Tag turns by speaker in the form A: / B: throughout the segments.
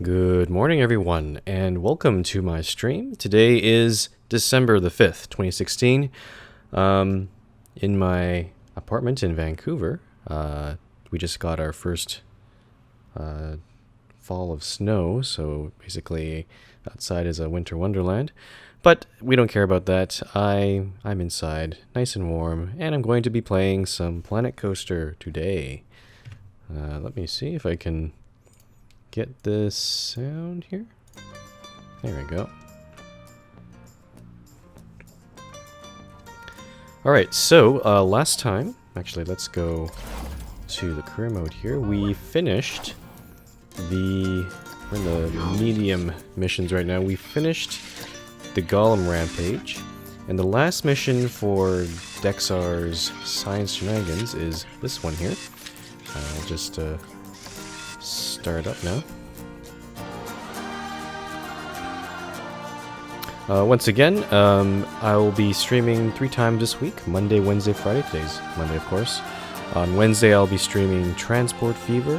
A: Good morning, everyone, and welcome to my stream. Today is December the 5th, 2016. In my apartment in Vancouver, we just got our first fall of snow, so basically outside is a winter wonderland. But we don't care about that. I'm inside, nice and warm, and I'm going to be playing some Planet Coaster today. Let me see if I can get this sound here. There we go. Alright, so last time, actually let's go to the career mode here. We finished we're in the medium missions right now. We finished the Golem Rampage, and the last mission for Dexar's Science Shenanigans is this one here. I'll just start up now. Once again, I will be streaming 3 times this week, Monday, Wednesday, Friday. Today's Monday, of course. On Wednesday, I'll be streaming Transport Fever,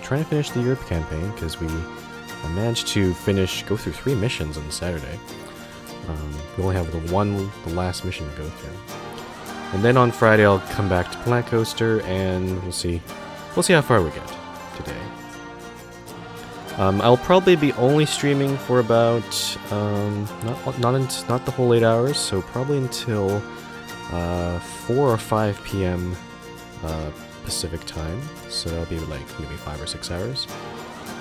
A: trying to finish the Europe campaign, because I managed to go through 3 missions on Saturday. We only have the last mission to go through. And then on Friday, I'll come back to Planet Coaster, and we'll see how far we get today. I'll probably be only streaming for about not the whole 8 hours, so probably until 4 or 5 p.m. Pacific time. So that'll be like maybe 5 or 6 hours.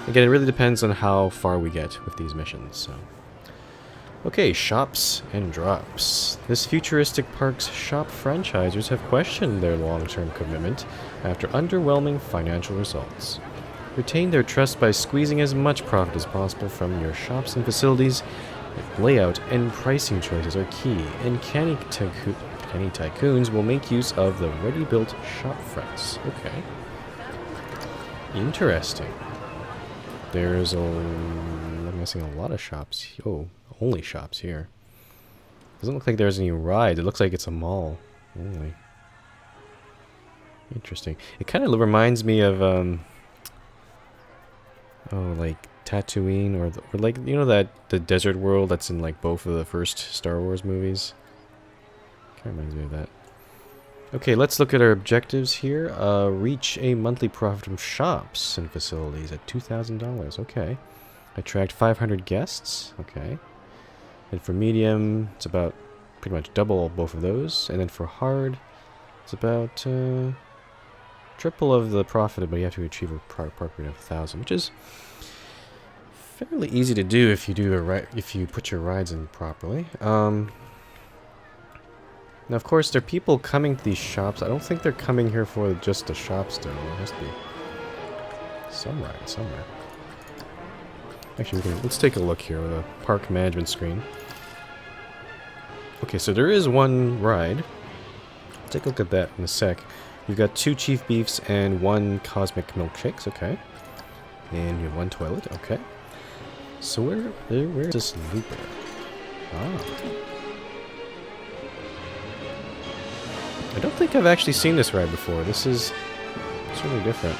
A: Again, it really depends on how far we get with these missions. So, okay, shops and drops. This futuristic park's shop franchisers have questioned their long-term commitment after underwhelming financial results. Retain their trust by squeezing as much profit as possible from your shops and facilities. Layout and pricing choices are key, and Canny Tycoons will make use of the ready-built shop fronts. Okay. Interesting. I'm guessing a lot of shops. Oh, only shops here. Doesn't look like there's any rides. It looks like it's a mall only. Interesting. It kind of reminds me of like Tatooine, or like, you know, that the desert world that's in like both of the first Star Wars movies. Kind of reminds me of that. Okay, let's look at our objectives here. Reach a monthly profit from shops and facilities at $2,000. Okay. Attract 500 guests. Okay. And for medium, it's about pretty much double both of those. And then for hard, it's about triple of the profit, but you have to achieve a park rate of 1,000, which is fairly easy to do if you put your rides in properly. Now, of course, there are people coming to these shops. I don't think they're coming here for just the shops, though. There has to be some ride somewhere. Actually, let's take a look here with a park management screen. Okay, so there is one ride. Take a look at that in a sec. You've got 2 Chief Beefs and 1 Cosmic Milkshakes, okay. And you have 1 toilet, okay. So where's this looper? Ah. I don't think I've actually seen this ride before. It's really different.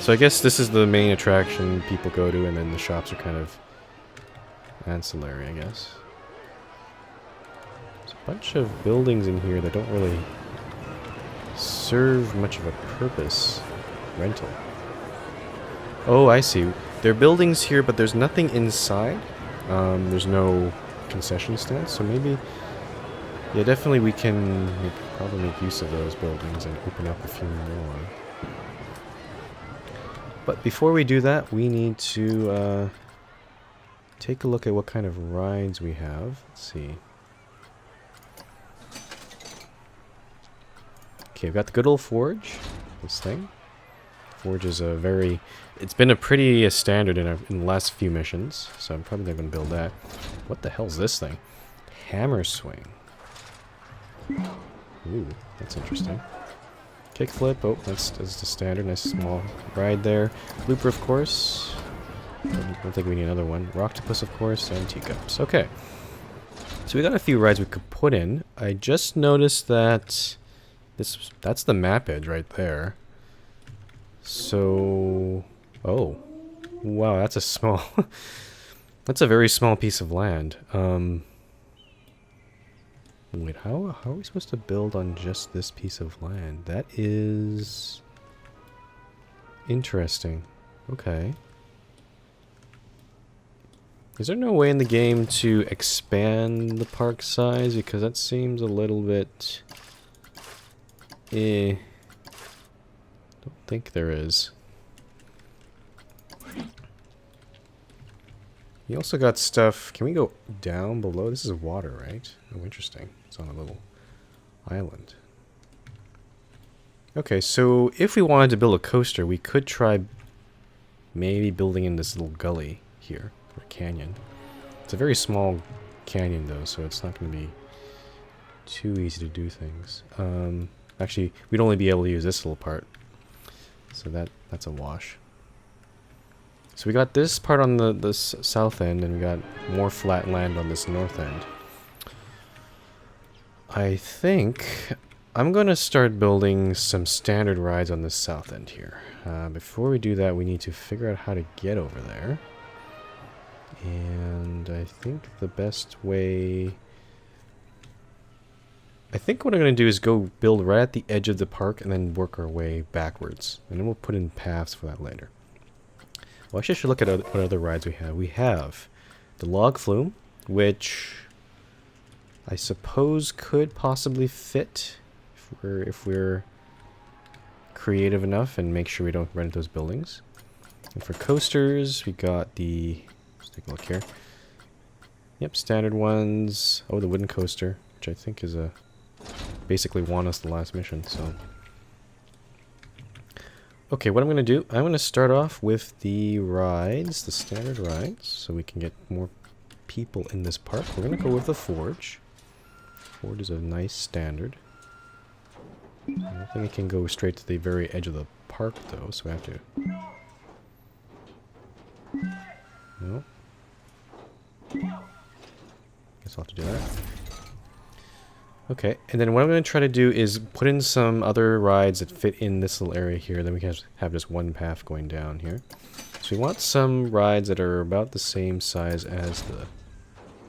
A: So I guess this is the main attraction people go to, and then the shops are kind of ancillary, I guess. Bunch of buildings in here that don't really serve much of a purpose. Rental. Oh, I see. There are buildings here, but there's nothing inside. There's no concession stands, so maybe... Yeah, definitely we can probably make use of those buildings and open up a few more. But before we do that, we need to take a look at what kind of rides we have. Let's see. Okay, I've got the good old Forge. This thing. Forge is it's been a pretty standard in the last few missions, so I'm probably not going to build that. What the hell's this thing? Hammer Swing. Ooh, that's interesting. Kickflip. Oh, that's the standard. Nice small ride there. Looper, of course. I don't think we need another one. Rocktopus, of course, and Teacups. Okay. So we got a few rides we could put in. I just noticed that that's the map edge right there. So Oh. Wow, that's a small... That's a very small piece of land. Wait, how are we supposed to build on just this piece of land? That is... interesting. Okay. Is there no way in the game to expand the park size? Because that seems a little bit... Don't think there is. You also got stuff... Can we go down below? This is water, right? Oh, interesting. It's on a little island. Okay, so if we wanted to build a coaster, we could try maybe building in this little gully here, or canyon. It's a very small canyon, though, so it's not going to be too easy to do things. Actually, we'd only be able to use this little part. So that's a wash. So we got this part on the south end, and we got more flat land on this north end. I think I'm going to start building some standard rides on this south end here. Before we do that, we need to figure out how to get over there. And I think the best way... I think what I'm going to do is go build right at the edge of the park and then work our way backwards. And then we'll put in paths for that later. Well, actually, I should look at what other rides we have. We have the log flume, which I suppose could possibly fit if we're creative enough and make sure we don't run into those buildings. And for coasters, we got the... Let's take a look here. Yep, standard ones. Oh, the wooden coaster, which I think is a basically won us the last mission. So. Okay, what I'm going to do, I'm going to start off with the rides, the standard rides, so we can get more people in this park. We're going to go with the Forge. Forge is a nice standard. I don't think it can go straight to the very edge of the park, though, so we have to... No. Guess I'll have to do that. Okay, and then what I'm going to try to do is put in some other rides that fit in this little area here. Then we can have just one path going down here. So we want some rides that are about the same size as the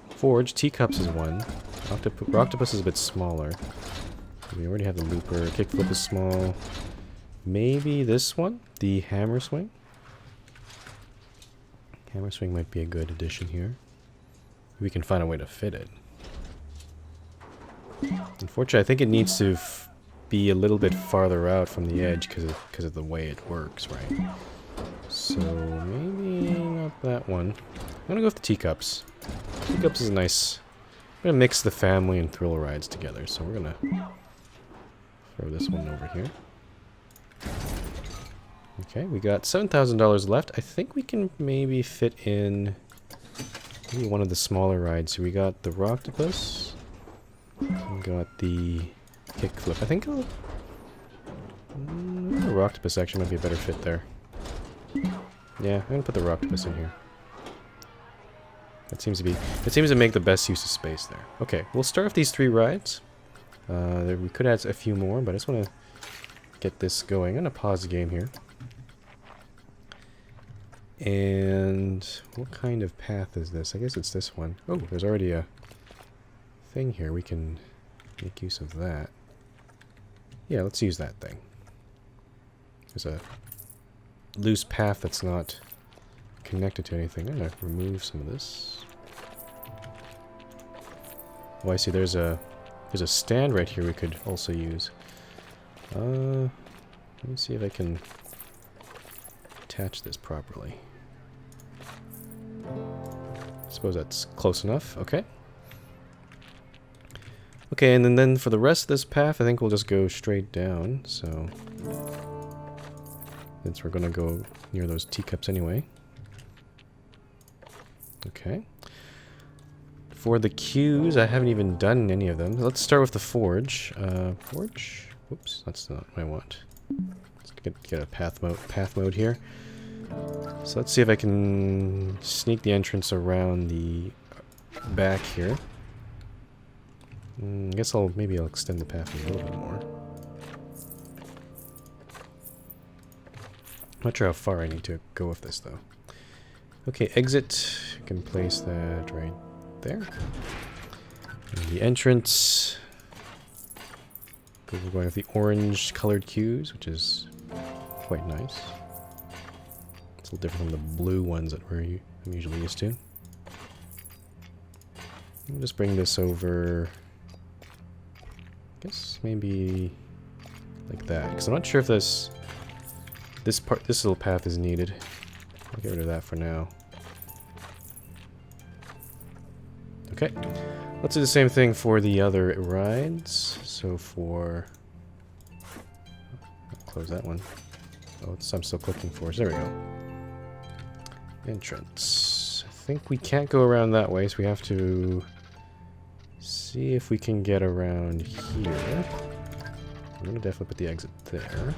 A: Forge. Teacups is one. Rocktopus is a bit smaller. We already have the Looper. Kickflip is small. Maybe this one? The Hammer Swing? Hammer Swing might be a good addition here. We can find a way to fit it. Unfortunately, I think it needs to be a little bit farther out from the edge because of the way it works, right? So maybe not that one. I'm gonna go with the Teacups. Teacups is nice. I'm gonna mix the family and thrill rides together, so we're gonna throw this one over here. Okay, we got $7,000 left. I think we can maybe fit in maybe one of the smaller rides. So we got the Rocktopus. We got the Kickflip. I think the Rocktopus actually might be a better fit there. Yeah, I'm gonna put the Rocktopus in here. It seems to make the best use of space there. Okay, we'll start with these three rides. We could add a few more, but I just want to get this going. I'm gonna pause the game here. And what kind of path is this? I guess it's this one. Oh, there's already a thing here. We can make use of that. Yeah, let's use that thing. There's a loose path that's not connected to anything. I'm gonna remove some of this. Oh, I see. There's a stand right here we could also use. Let me see if I can attach this properly. I suppose that's close enough. Okay. Okay, and then for the rest of this path, I think we'll just go straight down. So, since we're gonna go near those teacups anyway. Okay. For the queues, I haven't even done any of them. Let's start with the Forge. Forge? Oops, that's not what I want. Let's get a path mode here. So let's see if I can sneak the entrance around the back here. I guess maybe I'll extend the path a little bit more. Not sure how far I need to go with this, though. Okay, exit. You can place that right there. And the entrance. We're going with the orange colored cues, which is quite nice. It's a little different from the blue ones that I'm usually used to. We'll just bring this over. I guess maybe like that, because I'm not sure if this little path is needed. I'll get rid of that for now. Okay, let's do the same thing for the other rides. So for... I'll close that one. Oh, I'm still clicking for it. There we go. Entrance. I think we can't go around that way, so we have to see if we can get around here. I'm going to definitely put the exit there.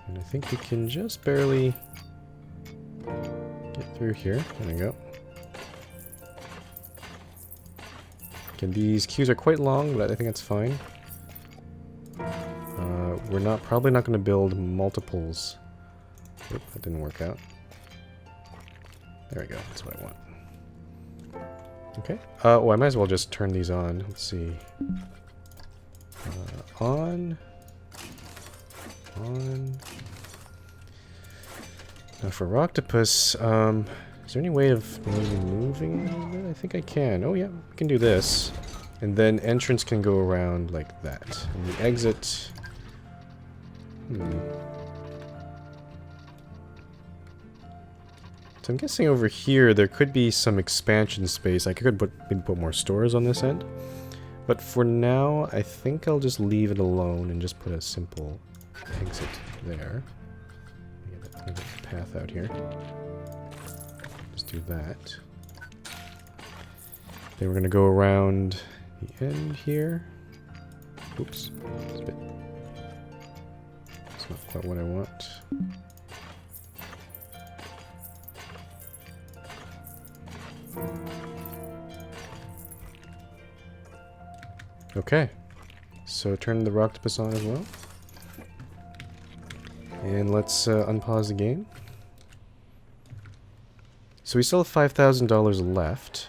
A: And I think we can just barely get through here. There we go. Again, these queues are quite long, but I think that's fine. We're probably not going to build multiples. Oop, that didn't work out. There we go. That's what I want. Okay. Well, I might as well just turn these on. Let's see. On. Now for Rocktopus, is there any way of maybe moving a little bit? I think I can. Oh yeah, we can do this. And then entrance can go around like that. And the exit... So I'm guessing over here there could be some expansion space. I could maybe put more stores on this end. But for now, I think I'll just leave it alone and just put a simple exit there. Get that path out here. Just do that. Then we're going to go around the end here. Oops. That's not quite what I want. Okay, so turn the Rocktopus on as well. And let's unpause the game. So we still have $5,000 left.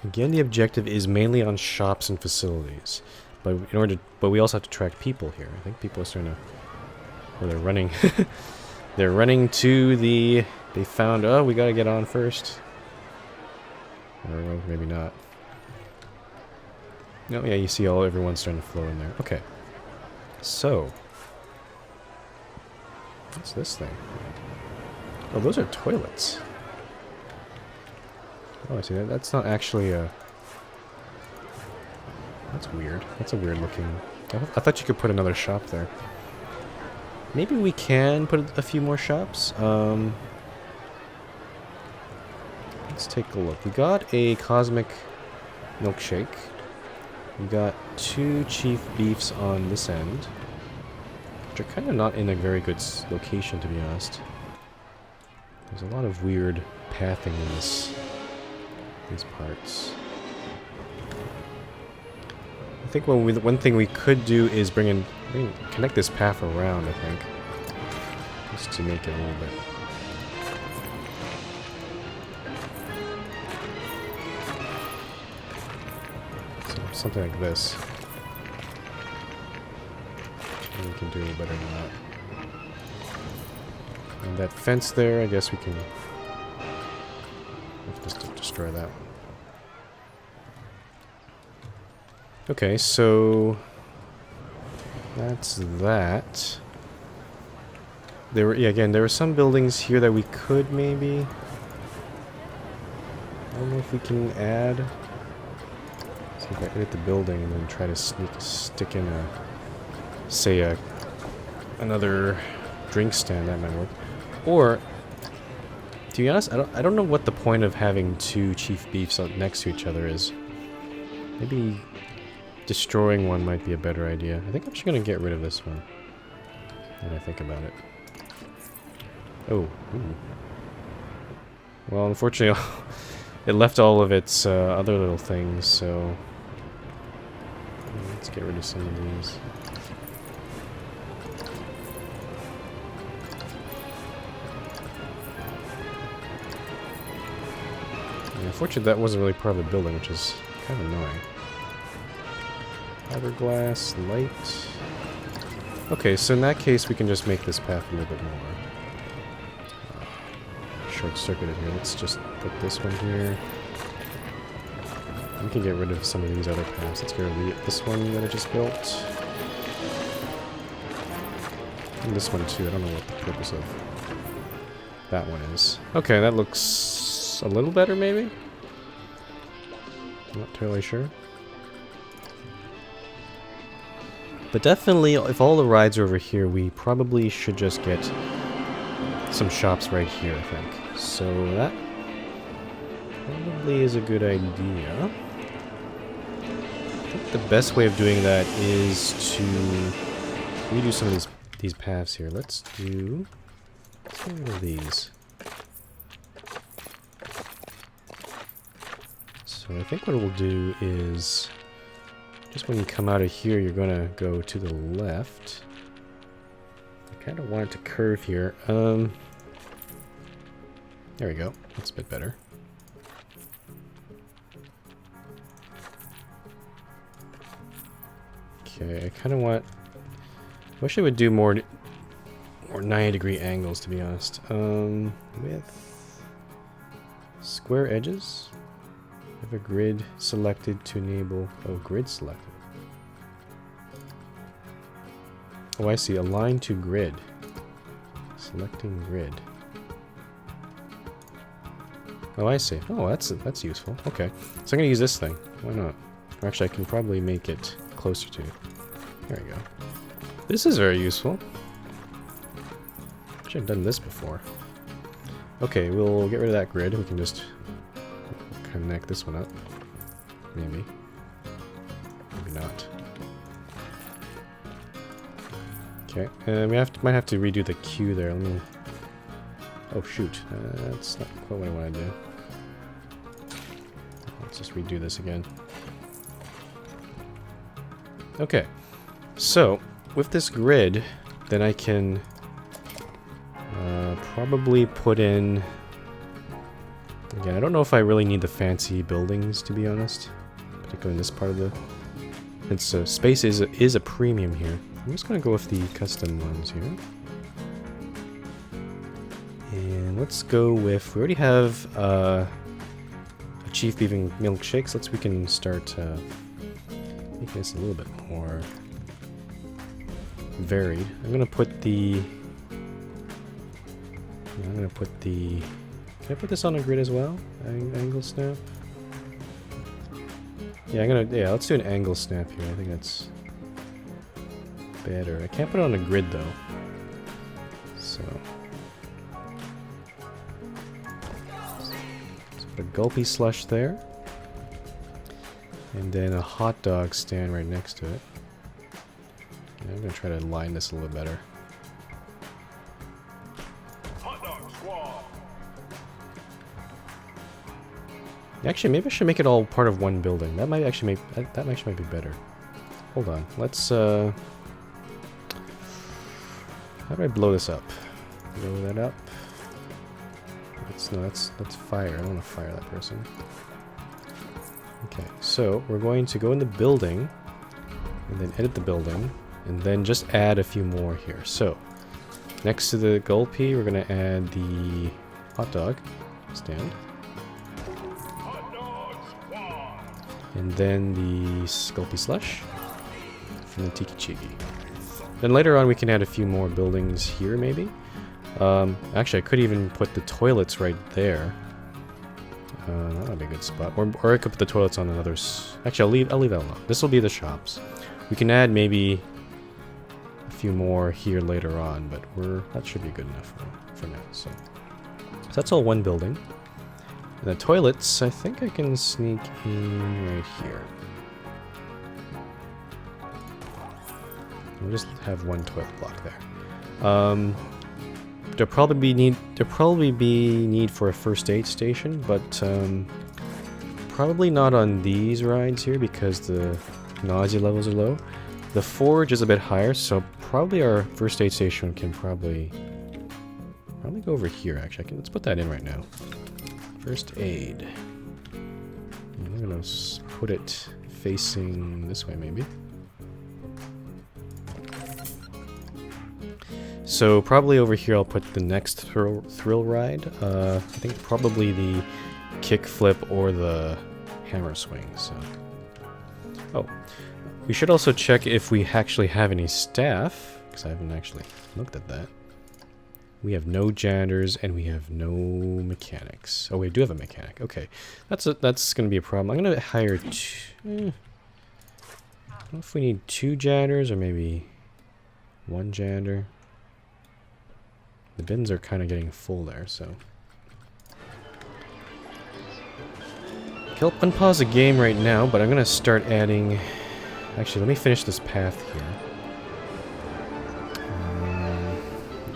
A: Again, the objective is mainly on shops and facilities. But we also have to track people here. I think people are starting to... Or they're running. They're running to the... They found, oh, we gotta get on first. Or well, maybe not. No, yeah, you see everyone's starting to flow in there. Okay. So. What's this thing? Oh, those are toilets. Oh, I see that. That's not actually a... That's weird. That's a weird looking... I thought you could put another shop there. Maybe we can put a few more shops. Let's take a look. We got a Cosmic Milkshake. We got 2 Chief Beefs on this end, which are kind of not in a very good location, to be honest. There's a lot of weird pathing in these parts. I think one thing we could do is connect this path around, I think, just to make it a little bit. Something like this. And we can do better than that. And that fence there, I guess we can just destroy that one. Okay, so that's that. Again, there were some buildings here that we could maybe... I don't know if we can add... So if I edit the building and then try to stick in another drink stand, that might work. Or, to be honest, I don't know what the point of having 2 Chief Beefs next to each other is. Maybe destroying one might be a better idea. I think I'm just gonna get rid of this one. When I think about it. Oh, ooh. Well, unfortunately, it left all of its other little things, so... Let's get rid of some of these. Unfortunately, that wasn't really part of the building, which is kind of annoying. Fiberglass, light. Okay, so in that case, we can just make this path a little bit more short-circuited here. Let's just put this one here. We can get rid of some of these other paths. Let's get rid of this one that I just built. And this one too. I don't know what the purpose of that one is. Okay, that looks a little better maybe? Not totally sure. But definitely, if all the rides are over here, we probably should just get some shops right here, I think. So that probably is a good idea. I think the best way of doing that is to redo some of these paths here. Let's do some of these. So I think what we'll do is just when you come out of here, you're gonna go to the left. I kind of want it to curve here. There we go. That's a bit better. Okay, I kind of want... I wish I would do more 90-degree angles, to be honest. With square edges. Have a grid selected to enable... Oh, grid selected. Oh, I see. Align to grid. Selecting grid. Oh, I see. Oh, that's useful. Okay. So I'm going to use this thing. Why not? Or actually, I can probably make it closer to... There we go. This is very useful. I should have done this before. Okay, we'll get rid of that grid. We can just connect this one up. Maybe. Maybe not. Okay. Might have to redo the queue there. Let me... Oh, shoot. That's not quite what I want to do. Let's just redo this again. Okay. So, with this grid, then I can probably put in... Again, I don't know if I really need the fancy buildings, to be honest. Particularly in this part of the... Since space is a premium here. I'm just going to go with the custom ones here. And let's go with... We already have a Chief Beefing Milkshake, so we can start making this a little bit more varied. I'm going to put the... Can I put this on a grid as well? Angle snap? Yeah, let's do an angle snap here. I think that's better. I can't put it on a grid though. So let's put a Gulpy Slush there. And then a hot dog stand right next to it. And I'm gonna try to align this a little better. Actually, maybe I should make it all part of one building. That might actually might be better. Hold on. Let's how do I blow this up? Blow that up. Let's fire. I don't want to fire that person. Okay, so we're going to go in the building and then edit the building and then just add a few more here. So next to the Gulpy, we're gonna add the hot dog stand. And then the Gulpy Slush from the Tiki Chigi. Then later on we can add a few more buildings here maybe. Actually I could even put the toilets right there. That would be a good spot. Or I could put the toilets on another... Actually I'll leave that alone. This will be the shops. We can add maybe a few more here later on, but that should be good enough for now. So that's all one building. And the toilets, I think I can sneak in right here. We'll just have one toilet block there. There'll probably be need for a first aid station, but probably not on these rides here because the nausea levels are low. The forge is a bit higher, so probably our first aid station can probably go over here. Actually, let's put that in right now. First aid. want to put it facing this way, maybe. So probably over here I'll put the next thrill ride. I think probably the kickflip or the hammer swing. So, oh, we should also check if we actually have any staff, because I haven't actually looked at that. We have no janitors and we have no mechanics. Oh, we do have a mechanic. Okay, that's going to be a problem. I'm going to hire I don't know if we need 2 janitors or maybe 1 janitor. The bins are kind of getting full there, so. I'll unpause the game right now, but I'm going to start adding... Actually, let me finish this path here.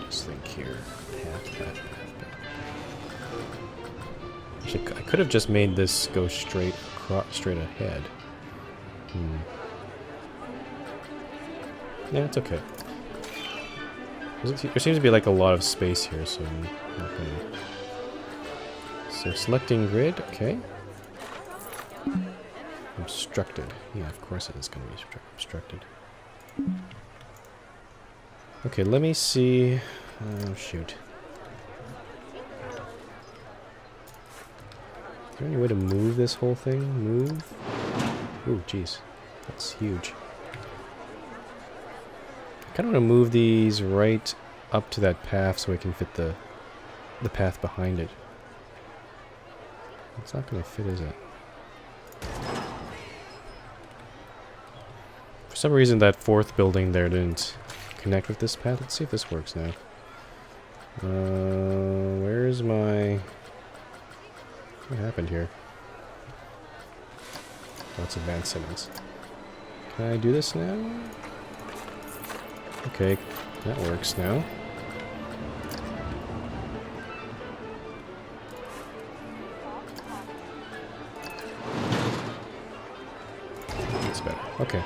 A: Just think here. Path. Actually, I could have just made this go straight ahead. Yeah, it's okay. There seems to be like a lot of space here, so I'm not gonna... So selecting grid, okay. Obstructed. Yeah, of course it is going to be obstructed. Okay, let me see... Oh, shoot. Is there any way to move this whole thing? Move? Ooh, jeez. That's huge. I kind of want to move these right up to that path so I can fit the path behind it. It's not going to fit, is it? For some reason that 4th building there didn't connect with this path. Let's see if this works now. Where's my... What happened here? Oh, it's advanced settings. Can I do this now? Okay, that works now. That's better. Okay.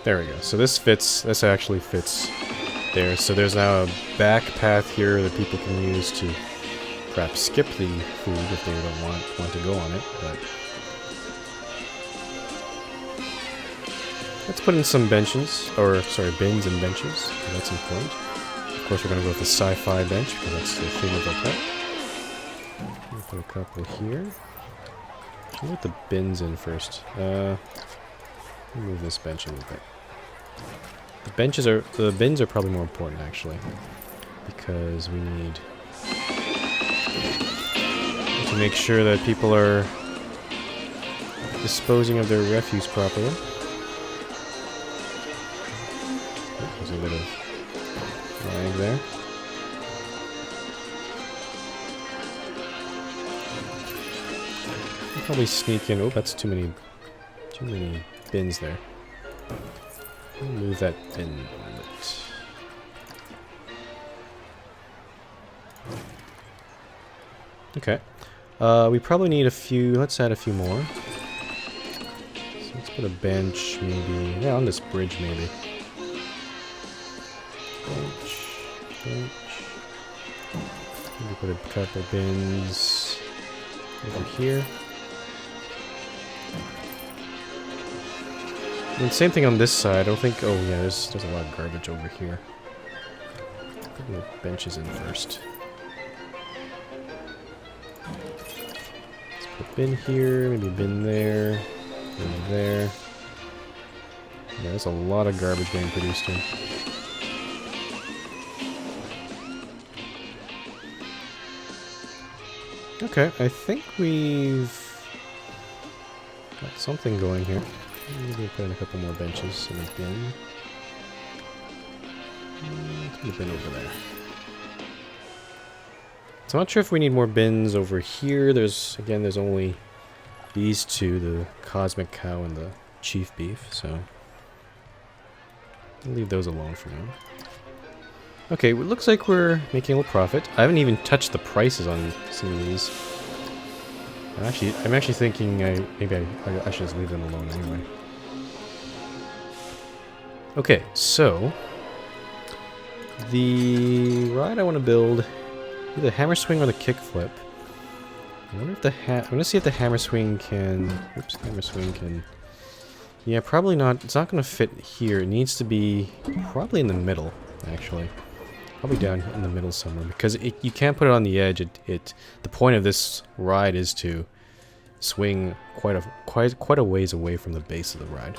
A: There we go. So this fits. This actually fits there. So there's now a back path here that people can use to perhaps skip the food if they don't want to go on it, but... Let's put in some benches, or sorry, bins and benches. That's important. Of course, we're going to go with the sci-fi bench because that's the theme of our part. We'll put a couple here. I'll put the bins in first. Move this bench a little bit. The bins are probably more important actually, because we need to make sure that people are disposing of their refuse properly. There's a bit of lag there. I'll probably sneak in. Oh, that's too many bins there. I'll move that bin a bit. Okay. We probably need a few. Let's add a few more. So let's put a bench, maybe. Yeah, on this bridge, maybe. Bench. Maybe put a couple bins over here. And same thing on this side. I don't think. Oh yeah, there's a lot of garbage over here. Put the benches in first. Let's put a bin here, maybe a bin there, bin there. Yeah, there's a lot of garbage getting produced here. Okay, I think we've got something going here. Maybe put in a couple more benches and a bin. Put a bin over there. So I'm not sure if we need more bins over here. There's only these two, the Cosmic Cow and the Chief Beef, so I'll leave those alone for now. Okay, it looks like we're making a little profit. I haven't even touched the prices on some of these. I'm actually thinking maybe I should just leave them alone anyway. Okay, so the ride I want to build, either the hammer swing or the kickflip. I wonder if the I'm gonna see if the hammer swing can... Oops, hammer swing can... Yeah, probably not. It's not gonna fit here. It needs to be probably in the middle, actually. Probably down in the middle somewhere, because you can't put it on the edge. The point of this ride is to swing quite a ways away from the base of the ride.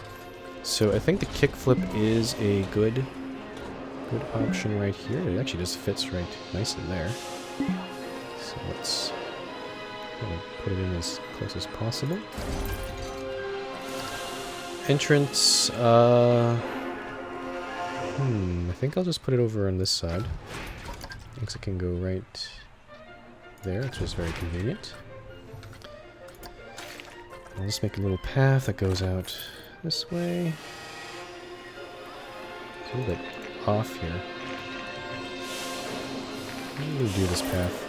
A: So I think the kickflip is a good option right here. It actually just fits right nicely there. So let's put it in as close as possible. Entrance, I think I'll just put it over on this side. Exit can go right there, which is very convenient. I'll just make a little path that goes out this way. It's a little bit off here. I'm gonna do this path.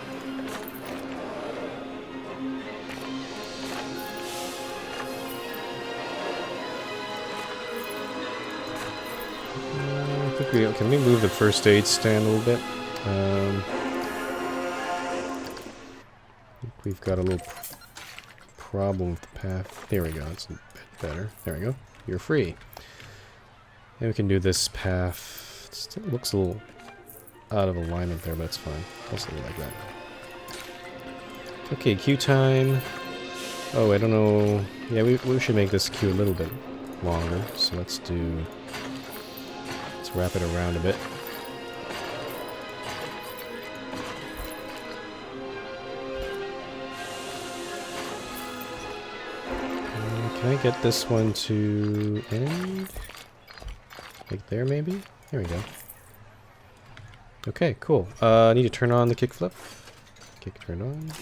A: Can we move the first aid stand a little bit? I think we've got a little problem with the path. There we go, it's a bit better. There we go. You're free. And we can do this path. It still looks a little out of alignment there, but it's fine. I'll leave it like that. Okay, queue time. Oh, I don't know. Yeah, we should make this queue a little bit longer. So let's wrap it around a bit. Can I get this one to end? Like there, maybe? There we go. Okay, cool. I need to turn on the kickflip. Kick turn on.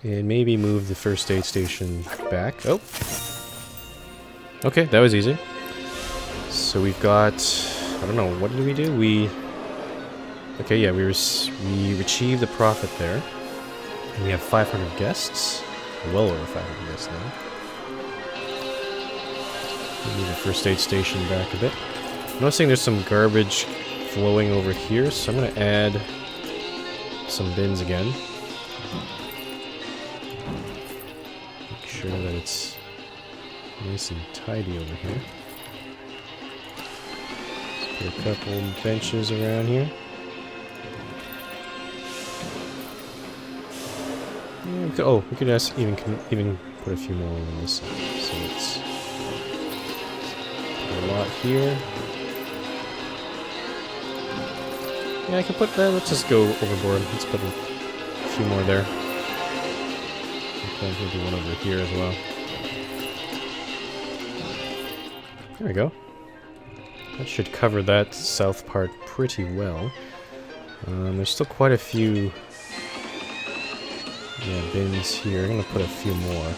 A: And maybe move the first aid station back. Oh! Okay, that was easy. So we've got... I don't know, what did we do? Okay, yeah, we achieved the profit there. And we have 500 guests. Well over 500 guests now. Move the first aid station back a bit. I'm noticing there's some garbage flowing over here, so I'm going to add some bins again. Make sure that it's nice and tidy over here. Let's put a couple benches around here. Yeah, we could even put a few more on this side. So let's put a lot here. Yeah, I can put that. Let's just go overboard. Let's put a few more there. Okay, maybe one over here as well. There we go. That should cover that south part pretty well. There's still quite a few bins here. I'm gonna put a few more.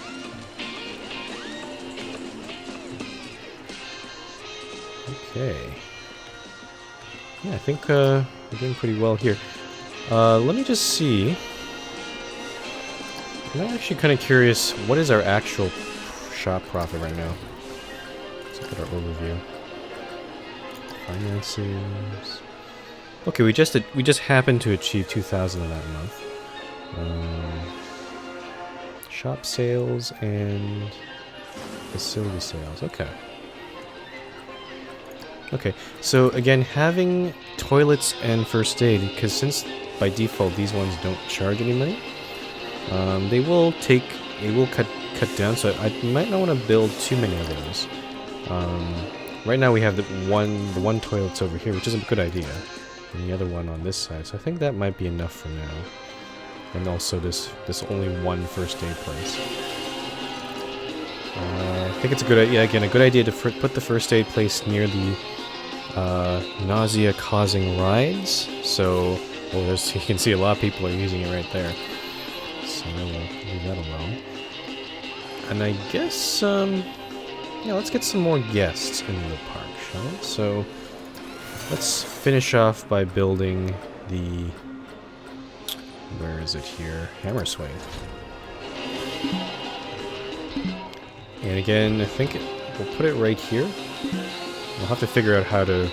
A: Okay. Yeah, I think we're doing pretty well here. Let me just see. I'm actually kind of curious, what is our actual shop profit right now? Let's look at our overview. Finances. Okay, we just happened to achieve 2,000 in that month. Shop sales and facility sales. Okay. Okay, so again, having toilets and first aid, because since by default these ones don't charge any money, they will cut down. So I might not want to build too many of those. Right now we have the one toilet's over here, which is a good idea, and the other one on this side. So I think that might be enough for now. And also this only one first aid place. I think it's a good idea. Again, a good idea to put the first aid place near the nausea-causing rides. So, you can see a lot of people are using it right there. So we'll leave that alone. And I guess, yeah, let's get some more guests in the park, shall we? So let's finish off by building the... Where is it here? Hammer swing. And again, I think we'll put it right here. We'll have to figure out how to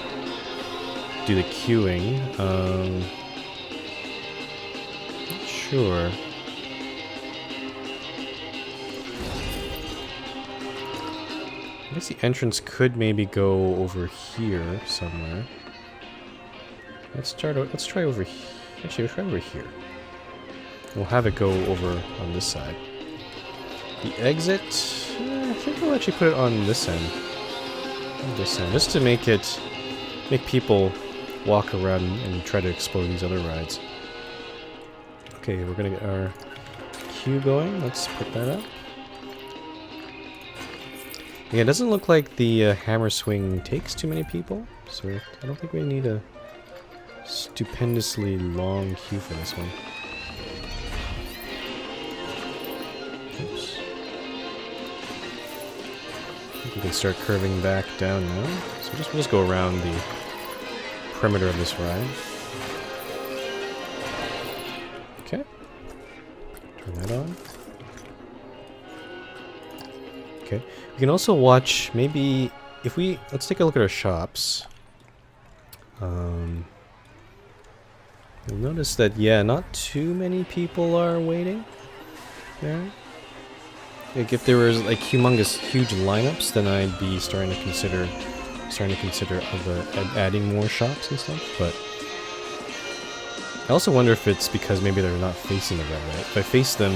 A: do the queuing. Not sure. I guess the entrance could maybe go over here somewhere. Let's try over here. Actually, let's try over here. We'll have it go over on this side. The exit, I think we'll actually put it on this end. On this end, just to make people walk around and try to explore these other rides. Okay, we're gonna get our queue going. Let's put that up. Yeah, it doesn't look like the hammer swing takes too many people, so I don't think we need a stupendously long queue for this one. Oops. I think we can start curving back down now. So we'll just go around the perimeter of this ride. Okay. Turn that on. Okay. We can also watch, maybe, if we, let's take a look at our shops. You'll notice that, yeah, not too many people are waiting there. Like, if there was, like, huge lineups, then I'd be starting to consider adding more shops and stuff, but I also wonder if it's because maybe they're not facing the red light. If I face them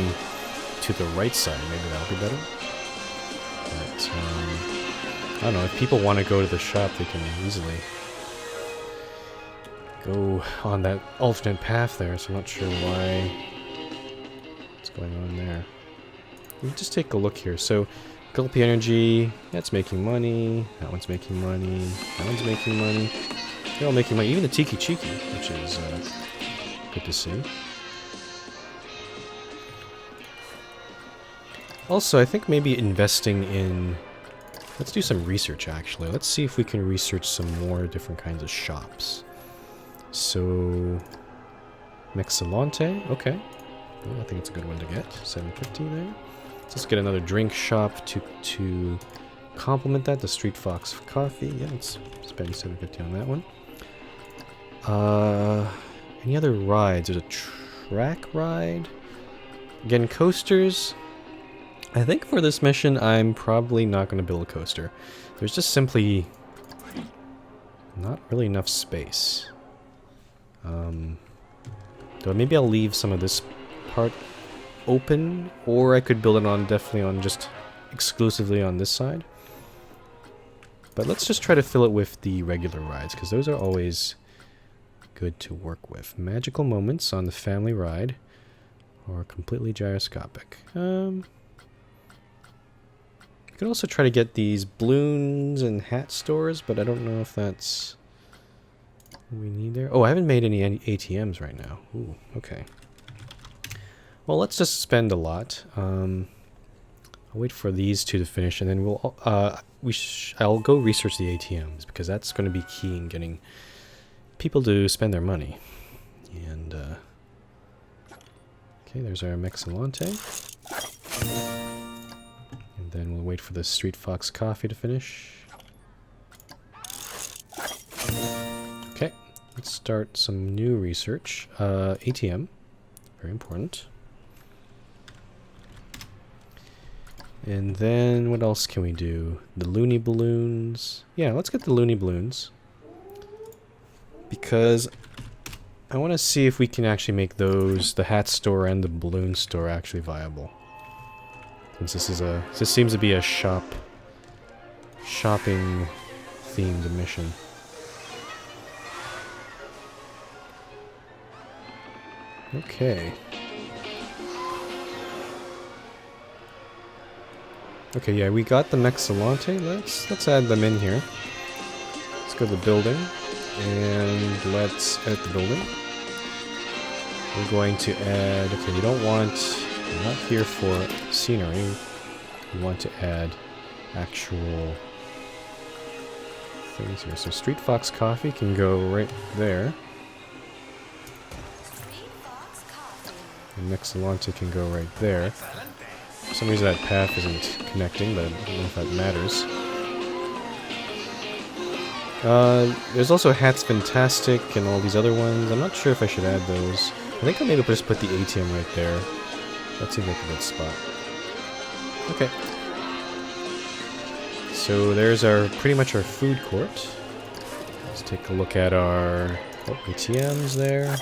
A: to the right side, maybe that'll be better. But, I don't know, if people want to go to the shop, they can easily go on that alternate path there, so I'm not sure what's going on there. We'll just take a look here. So, Gulpy Energy, that's making money, that one's making money, that one's making money. They're all making money, even the Tiki Chiki, which is good to see. Also, I think maybe investing in... Let's do some research, actually. Let's see if we can research some more different kinds of shops. So... Mexilante, okay. Well, I think it's a good one to get. 750 there. Let's get another drink shop to complement that. The Street Fox Coffee. Yeah, let's spend 750 on that one. Any other rides? There's a track ride. Again, coasters. I think for this mission, I'm probably not going to build a coaster. There's just simply not really enough space. Though maybe I'll leave some of this part open, or I could build it on just exclusively on this side. But let's just try to fill it with the regular rides, because those are always good to work with. Magical Moments on the family ride, or completely gyroscopic. You could also try to get these balloons and hat stores, but I don't know if that's what we need there. Oh, I haven't made any ATMs right now. Ooh, okay. Well, let's just spend a lot. I'll wait for these two to finish, and then I'll go research the ATMs, because that's going to be key in getting people to spend their money. And okay, there's our Mexilante. And then we'll wait for the Street Fox Coffee to finish. Okay, let's start some new research. ATM, very important. And then what else can we do? The Looney Balloons. Yeah, let's get the Looney Balloons. Because I want to see if we can actually make those, the hat store and the balloon store, actually viable. Since this seems to be a shopping themed mission. Okay. Okay, yeah, we got the Mexilante. Let's add them in here. Let's go to the building, and let's edit the building. We're going to add. Okay, we don't want. We're not here for scenery. We want to add actual things here. So Street Fox Coffee can go right there. And Mexilante can go right there. For some reason that path isn't connecting, but I don't know if that matters. There's also Hats Fantastic and all these other ones. I'm not sure if I should add those. I think I'll maybe just put the ATM right there. That seems like a good spot. Okay. so there's our pretty much our food court. Let's take a look at our ATMs there.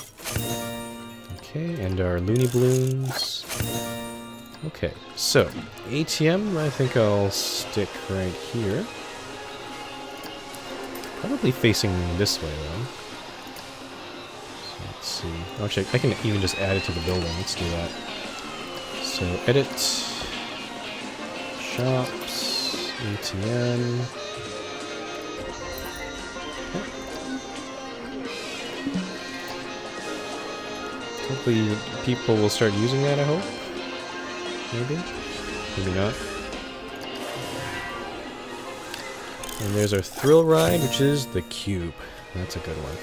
A: Okay, and our Looney Balloons. Okay, so ATM, I think I'll stick right here. Probably facing this way though. So let's see. Actually, I can even just add it to the building. Let's do that. So edit, shops, ATM. Hopefully people will start using that, I hope. Maybe? Maybe not. And there's our thrill ride, which is the cube. That's a good one.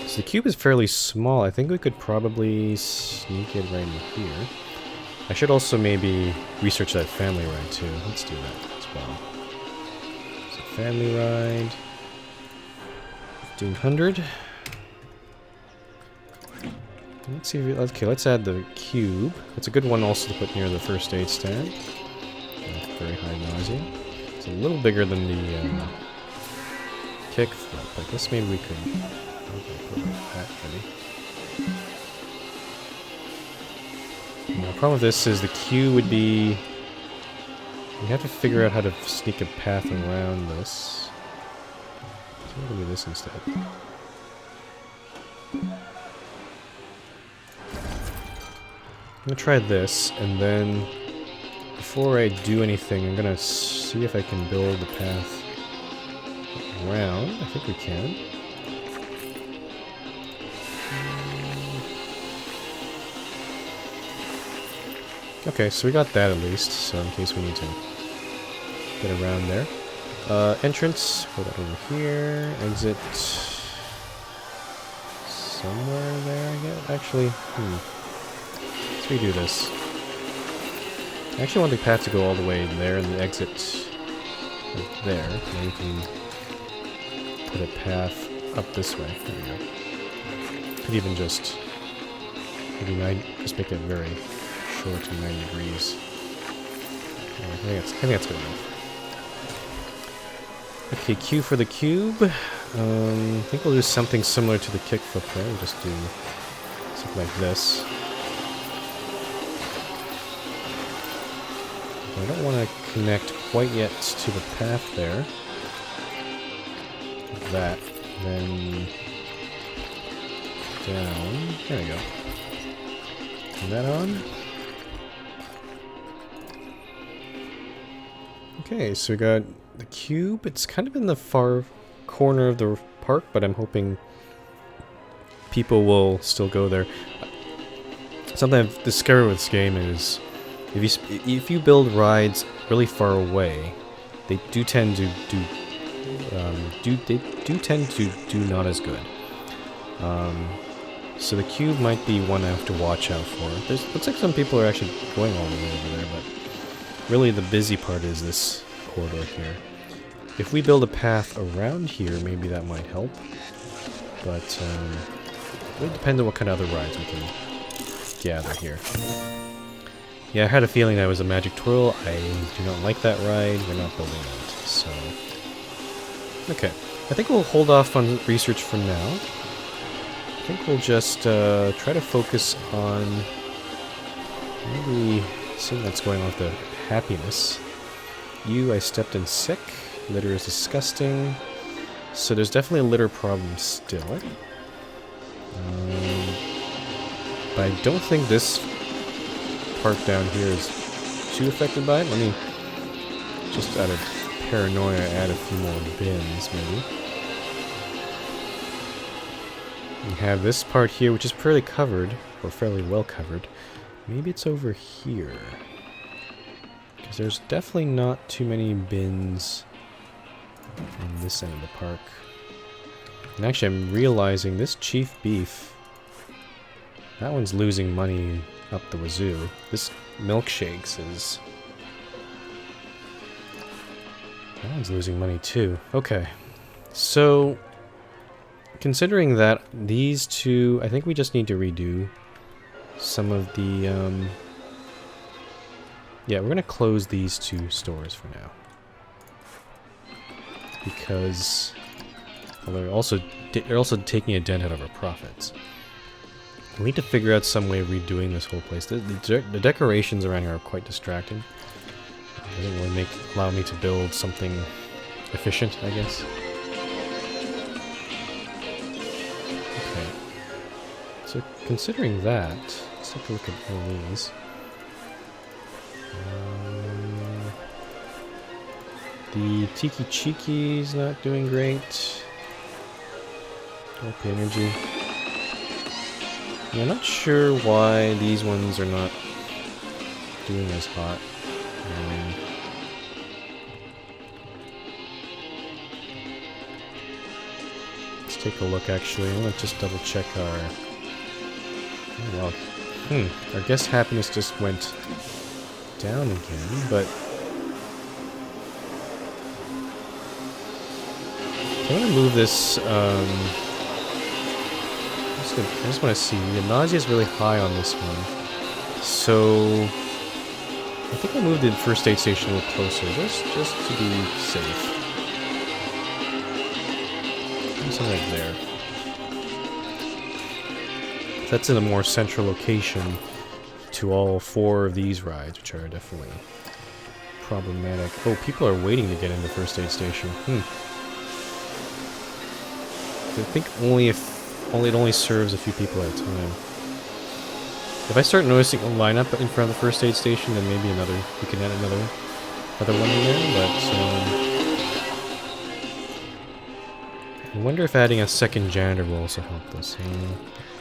A: So the cube is fairly small. I think we could probably sneak it right in here. I should also maybe research that family ride too. Let's do that as well. So family ride. 1500. Let's see if we, okay, let's add the cube. It's a good one also to put near the first aid stand. Very high nausea. It's a little bigger than the kickflip. I guess maybe we could put that ready. The problem with this is the queue would be... We have to figure out how to sneak a path around this. So we'll do this instead. I'm gonna try this, and then before I do anything, I'm gonna see if I can build the path around. I think we can. Okay, so we got that at least, so in case we need to get around there. Entrance, put that over here. Exit somewhere there, I guess. Actually, let's redo this. I actually want the path to go all the way there and the exit right there. Now we can put a path up this way. There we go. Could even just maybe just make it very short to 90 degrees. I think that's good enough. Okay, Q for the cube. I think we'll do something similar to the kickflip there. We'll just do something like this. I don't want to connect quite yet to the path there. Like that. Then down. There we go. Turn that on. Okay, so we got the cube. It's kind of in the far corner of the park, but I'm hoping people will still go there. Something I've discovered with this game is if you build rides really far away, they do tend to do not as good. So the cube might be one I have to watch out for. Looks like some people are actually going all the way over there, but really the busy part is this corridor here. If we build a path around here, maybe that might help. But it really depends on what kind of other rides we can gather here. Yeah, I had a feeling that was a Magic Twirl. I do not like that ride. We're not building that, so... Okay. I think we'll hold off on research for now. I think we'll just try to focus on maybe seeing what's going on with the happiness. I stepped in sick. Litter is disgusting. So there's definitely a litter problem still. But I don't think this part down here is too affected by it. Let me, just out of paranoia, add a few more bins, maybe. We have this part here, which is fairly covered, or fairly well covered. Maybe it's over here. Because there's definitely not too many bins on this end of the park. And actually, I'm realizing this Chief Beef, that one's losing money up the wazoo. This Milkshakes is... that one's losing money too. Okay. So, considering that these two, I think we just need to redo some of the Yeah, we're gonna close these two stores for now. Because well, they're also taking a dent out of our profits. We need to figure out some way of redoing this whole place. The decorations around here are quite distracting. It doesn't really allow me to build something efficient, I guess. Okay. So considering that, let's take a look at all these. The Tiki Chiki's not doing great. Dark Energy. Yeah, I'm not sure why these ones are not doing as hot. Let's take a look actually. I want to just double check our... Oh wow. Our guest happiness just went down again, but... I'm gonna move this, I just want to see. The nausea is really high on this one. So... I think I'll move the first aid station a little closer, just to be safe. Something like there. That's in a more central location to all four of these rides, which are definitely problematic. Oh, people are waiting to get in the first aid station. I think it only serves a few people at a time. If I start noticing a lineup in front of the first aid station, then maybe we can add another one in there, but I wonder if adding a second janitor will also help this.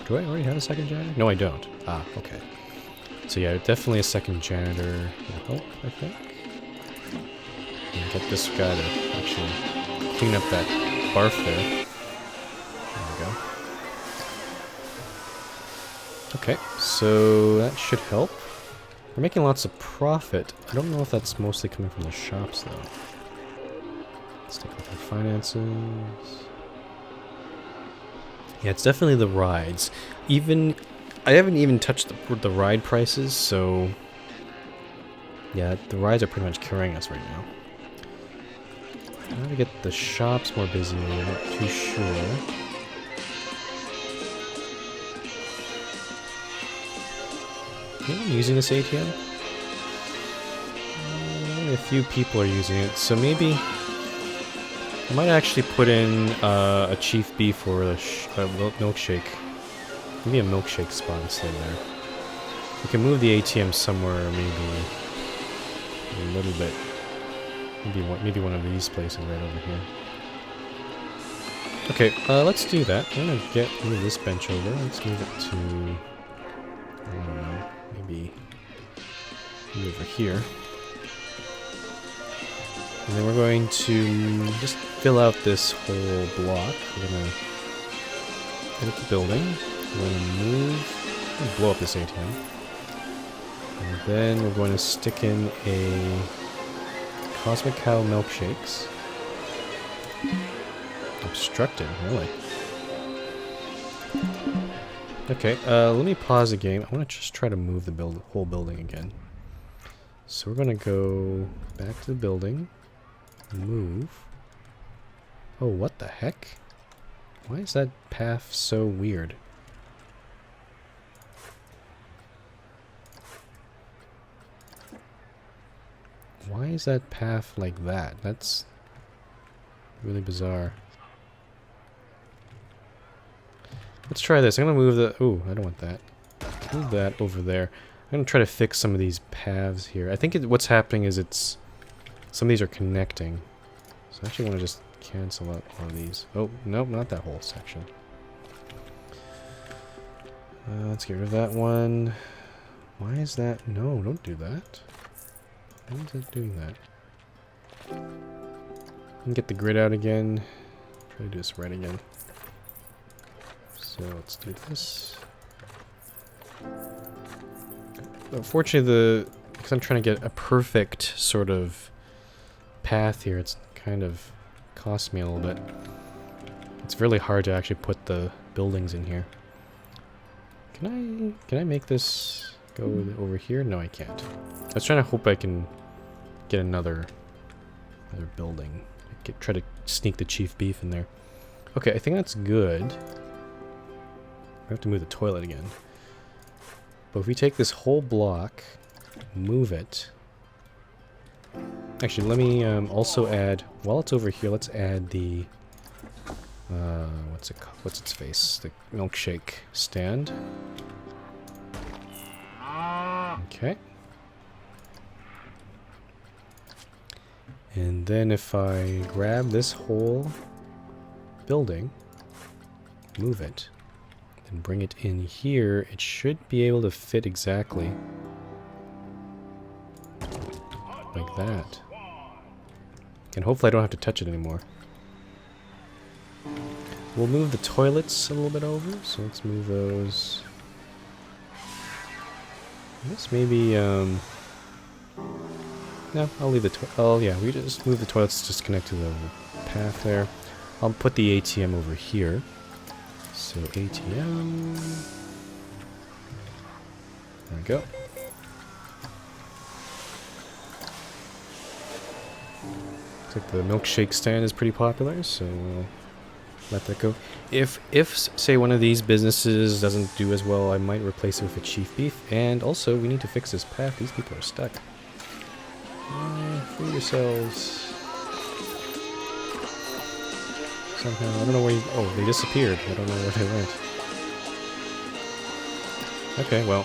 A: Do I already have a second janitor? No, I don't. Ah, okay. So yeah, definitely a second janitor will help, I think. And get this guy to actually clean up that barf there. There we go. Okay, so that should help. We're making lots of profit. I don't know if that's mostly coming from the shops, though. Let's take a look at finances. Yeah, it's definitely the rides. I haven't even touched the ride prices, so... Yeah, the rides are pretty much carrying us right now. How to get the shops more busy, I'm not too sure. Anyone using this ATM? Only a few people are using it, so maybe I might actually put in a Chief Beef or a milkshake. Maybe a milkshake spot instead there. We can move the ATM somewhere, maybe a little bit. Maybe one of these places right over here. Okay, let's do that. I'm gonna move this bench over. Let's move it to, I don't know, maybe over here. And then we're going to just fill out this whole block. We're gonna edit the building. We're gonna blow up this ATM. And then we're going to stick in a Cosmic Cow milkshakes. Obstructed, really. Okay, let me pause the game. I want to just try to move the whole building again. So we're gonna go back to the building. Move. Oh, what the heck? Why is that path so weird? Why is that path like that? That's really bizarre. Let's try this. I'm gonna move the... Ooh, I don't want that. Move that over there. I'm gonna try to fix some of these paths here. I think what's happening is some of these are connecting. So I actually want to just cancel out one of these. Oh, nope, not that whole section. Let's get rid of that one. Why is that? No, don't do that. Why is it doing that? And get the grid out again. Try to do this right again. So let's do this. Unfortunately, because I'm trying to get a perfect sort of path here, it's kind of cost me a little bit. It's really hard to actually put the buildings in here. Can I make this go over here? No, I can't. I was trying to hope I can get another building. Try to sneak the chief beef in there. Okay, I think that's good. I have to move the toilet again. But if we take this whole block, move it. Actually, let me also add, while it's over here, let's add the what's its face? The milkshake stand. Okay. And then if I grab this whole building, move it, and bring it in here, it should be able to fit exactly like that. And hopefully I don't have to touch it anymore. We'll move the toilets a little bit over, so let's move those. I guess maybe, no, I'll leave the oh yeah, we just move the toilets, just connect to the path there. I'll put the ATM over here. So ATM. There we go. Looks like the milkshake stand is pretty popular, so we'll let that go. If say one of these businesses doesn't do as well, I might replace it with a chief beef. And also, we need to fix this path. These people are stuck. Free yourselves. Somehow, I don't know where you... Oh, they disappeared. I don't know where they went. Okay, well.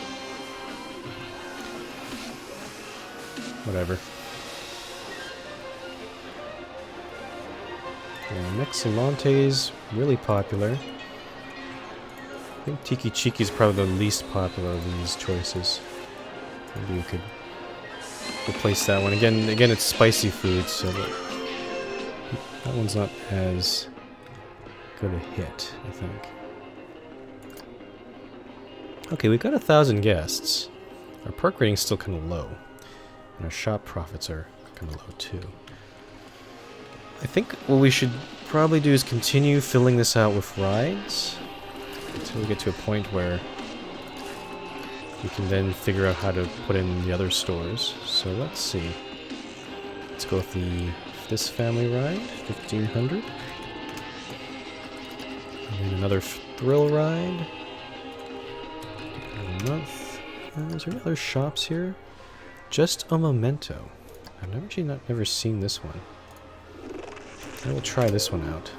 A: Whatever. Yeah, Meximonte's really popular. I think Tiki Chiki is probably the least popular of these choices. Maybe we could replace that one. Again, it's spicy food, so that one's not as good a hit, I think. Okay, we've got 1,000 guests. Our perk rating's still kind of low. And our shop profits are kind of low, too. I think what we should probably do is continue filling this out with rides until we get to a point where we can then figure out how to put in the other stores. So let's see. Let's go with this family ride, 1,500. And then another thrill ride. A month. Is there any other shops here? Just a Memento. I've never seen this one. I will try this one out.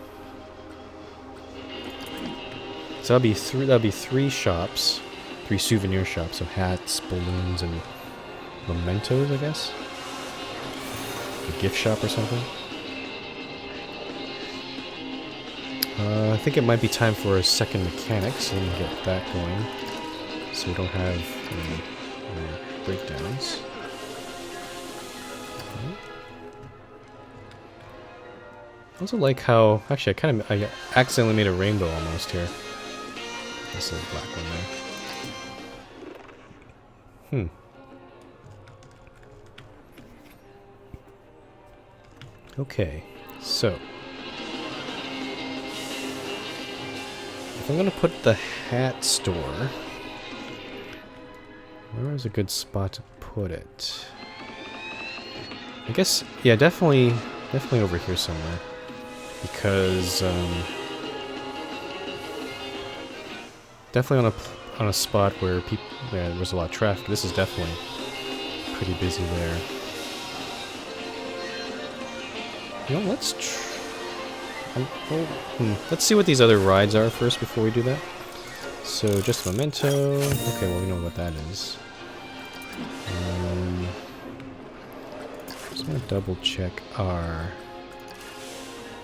A: So that'll be 3 shops, 3 souvenir shops, so hats, balloons, and mementos, I guess. A gift shop or something. I think it might be time for a second mechanic, so let me get that going, so we don't have any breakdowns. I also like how... Actually, I accidentally made a rainbow almost here. This little black one there. Okay, so... if I'm gonna put the hat store... where is a good spot to put it? I guess... yeah, definitely over here somewhere. Because, definitely on a spot where there's a lot of traffic. This is definitely pretty busy there. You know, let's see what these other rides are first before we do that. So, just Memento. Okay, well, we know what that is. Just gonna double check our...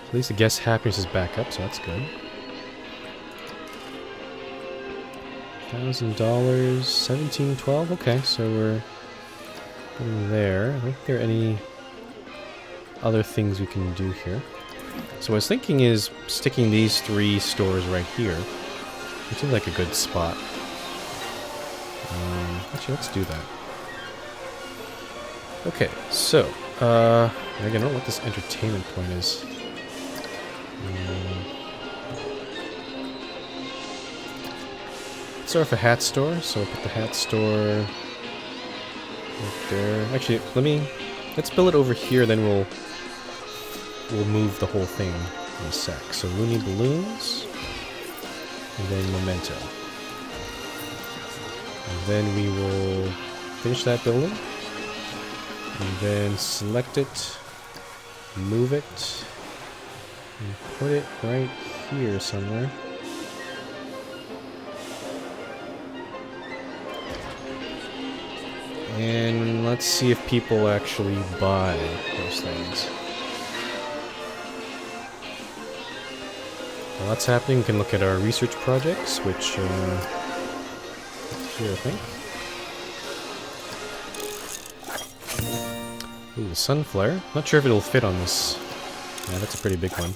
A: at least the guest happiness is back up, so that's good. $1,000, 1712. Okay, so we're getting there. I don't think there are any other things we can do here. So what I was thinking is sticking these 3 stores right here. It seems like a good spot. Actually, let's do that. Okay, so again, I don't know what this entertainment point is. start off a hat store. So we'll put the hat store right there. Actually, let's build it over here. Then we'll move the whole thing in a sec. So Looney Balloons, and then Memento, and then we will finish that building, and then select it, move it, and put it right here somewhere. And let's see if people actually buy those things. While that's happening, we can look at our research projects, which here I think. Ooh, the Sunflare. Not sure if it'll fit on this. Yeah, that's a pretty big one.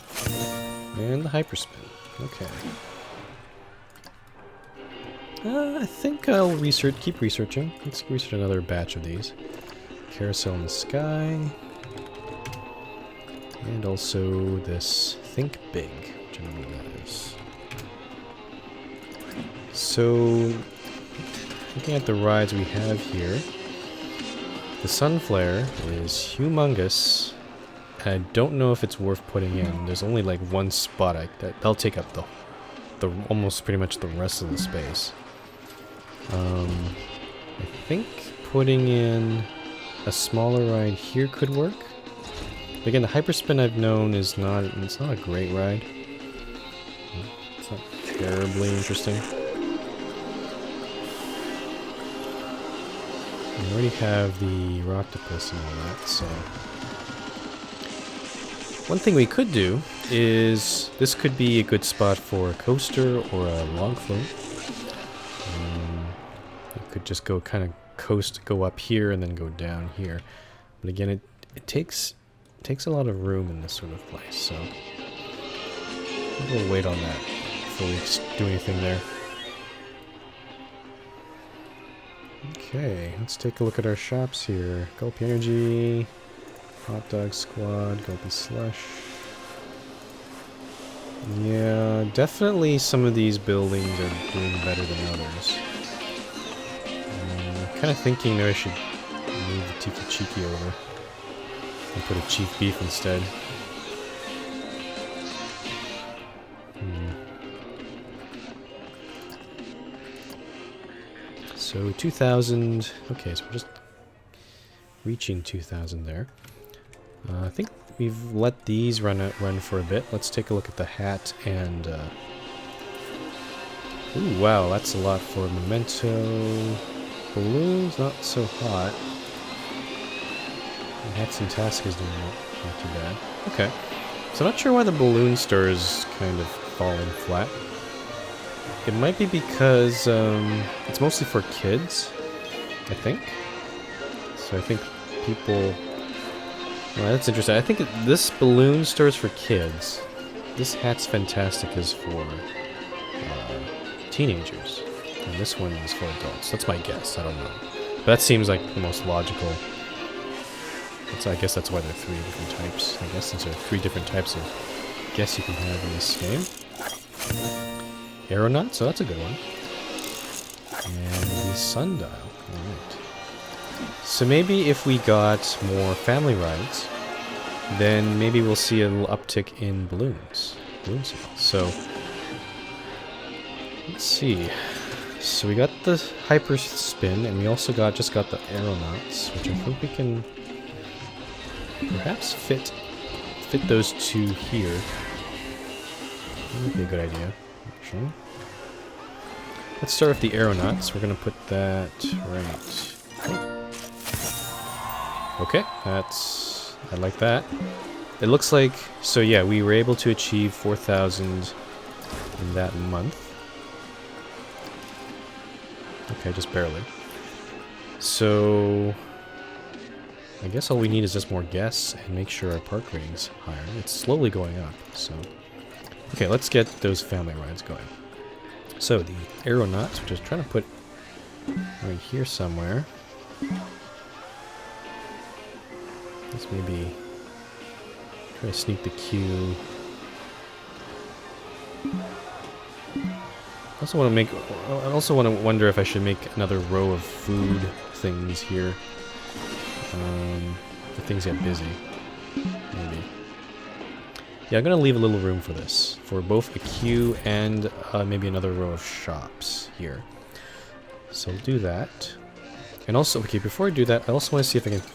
A: And the Hyperspin. Okay. I think I'll keep researching. Let's research another batch of these. Carousel in the Sky. And also this Think Big, which I don't know what that is. So, looking at the rides we have here, the Sunflare is humongous. I don't know if it's worth putting in. There's only like one spot that'll take up the almost pretty much the rest of the space. I think putting in a smaller ride here could work. But again, the Hyperspin I've known it's not a great ride. It's not terribly interesting. We already have the Rocktopus and all that, so... One thing we could do is, this could be a good spot for a coaster or a log flume. You could just go kind of go up here and then go down here. But again, it takes a lot of room in this sort of place, so we'll wait on that before we do anything there. Okay, let's take a look at our shops here. Gulpy Energy, Hot Dog Squad, Gulpy Slush. Yeah, definitely some of these buildings are doing better than others. I'm kind of thinking that I should move the Tiki Chiki over and put a Chief Beef instead. So 2,000. Okay, so we're just reaching 2,000 there. I think we've let these run for a bit. Let's take a look at the hat and... Ooh, wow, that's a lot for Memento. Balloons, not so hot. And Hats and Task is doing not too bad. Okay. So I'm not sure why the balloon store is kind of falling flat. It might be because it's mostly for kids, I think. So I think people... Well, that's interesting. I think this balloon store is for kids. This Hat's Fantastic is for teenagers. And this one is for adults. That's my guess. I don't know. But that seems like the most logical. I guess that's why there are 3 different types. I guess since there are 3 different types of guests you can have in this game. Aeronaut, so that's a good one. And the Sundial. Alright. So maybe if we got more family rides, then maybe we'll see a little uptick in balloons. Balloon sales. So, let's see. So we got the Hyper Spin, and we also just got the Aeronauts, which I think we can perhaps fit those 2 here. That would be a good idea, actually. Let's start with the Aeronauts. We're gonna put that right. Okay, I like that. It looks like, so yeah, we were able to achieve 4,000 in that month. Okay, just barely. So, I guess all we need is just more guests and make sure our park rating's higher. It's slowly going up, so... Okay, let's get those family rides going. So, the Aeronauts, which I was trying to put right here somewhere. Let's maybe try to sneak the queue also want to make. I also want to wonder if I should make another row of food things here. If things get busy, maybe. Yeah, I'm gonna leave a little room for this, for both a queue and maybe another row of shops here. So I'll do that. And also, okay, before I do that, I also want to see if I can. Do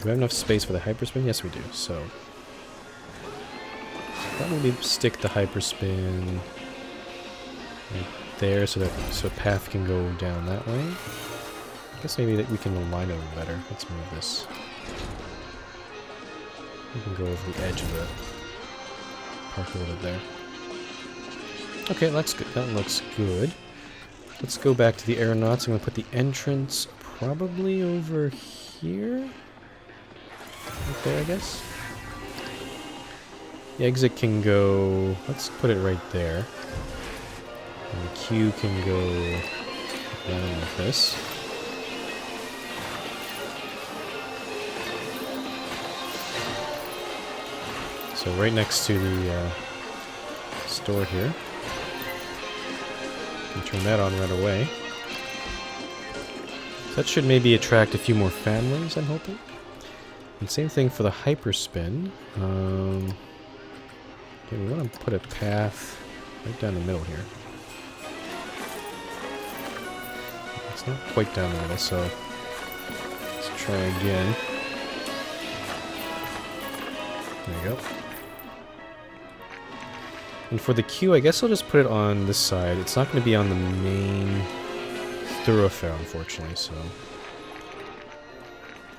A: we have enough space for the hyperspin? Yes, we do. So probably stick the hyperspin right there, so that path can go down that way. I guess maybe that we can align it a little better. Let's move this. We can go over the edge of the park a little bit there. Okay, that's good. That looks good. Let's go back to the aeronauts. I'm gonna put the entrance probably over here. Right there, I guess. The exit can go. Let's put it right there. And the queue can go down like this. So right next to the store here. You can turn that on right away. So that should maybe attract a few more families, I'm hoping. And same thing for the hyperspin. Okay, we want to put a path right down the middle here. It's not quite down the middle, so let's try again. There you go. And for the queue, I guess I'll just put it on this side. It's not going to be on the main thoroughfare, unfortunately, so...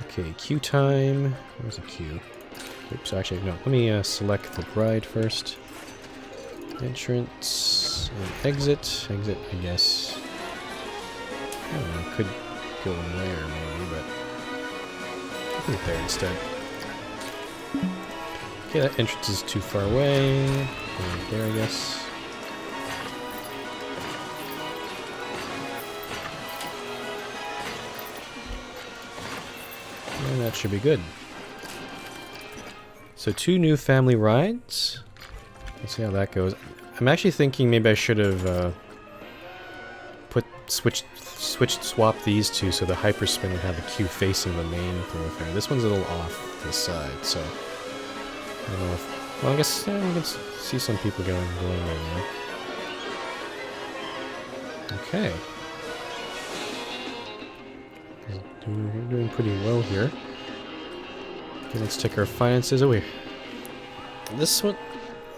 A: Okay, queue time. Where's the queue? Oops, actually, no. Let me select the bride first. Entrance and exit. Exit, I guess. I don't know, could go in there, maybe, but... I'll put it there instead. Okay, that entrance is too far away. Right there, I guess. And that should be good. So 2 new family rides. Let's see how that goes. I'm actually thinking maybe I should have swapped these two so the hyperspin would have the queue facing the main thoroughfare. This one's a little off this side, so I don't know if. Well, I guess yeah, we can see some people going there now. Okay. We're doing pretty well here. Okay, let's check our finances. Oh, wait. This one,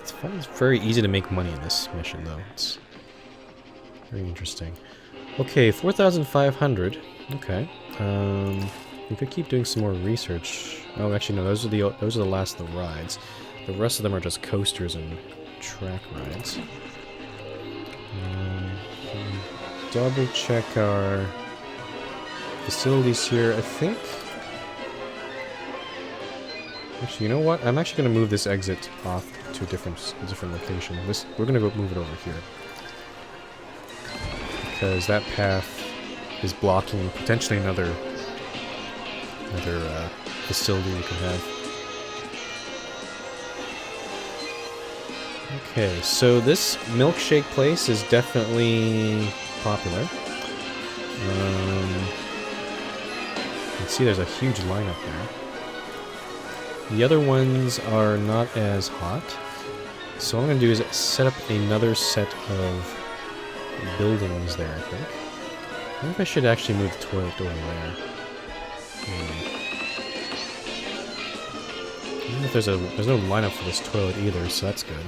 A: it's very easy to make money in this mission, though. It's very interesting. Okay, 4,500. Okay. We could keep doing some more research. Oh, actually, no. Those are the last of the rides. The rest of them are just coasters and track rides. Double check our facilities here. I think. Actually, you know what? I'm actually going to move this exit off to a different location. We're going to go move it over here because that path is blocking potentially another facility we could have. Okay, so this milkshake place is definitely popular. You can see there's a huge lineup there. The other ones are not as hot. So what I'm going to do is set up another set of buildings there, I think. I think I should actually move the toilet over there. Even if there's no lineup for this toilet either, so that's good.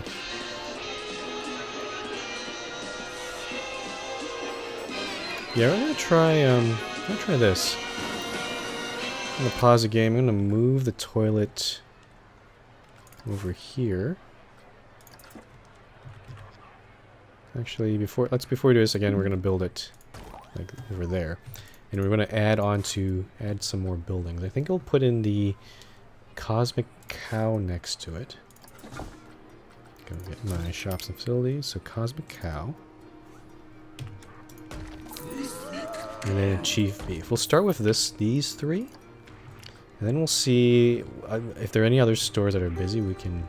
A: Yeah, I'm gonna try this. I'm gonna pause the game. I'm gonna move the toilet over here. Actually, before we do this again, we're gonna build it like over there, and we're gonna add some more buildings. I think I'll put in the Cosmic Cow next to it. Go get my shops and facilities. So Cosmic Cow. And then Chief Beef. We'll start with these 3. And then we'll see if there are any other stores that are busy, we can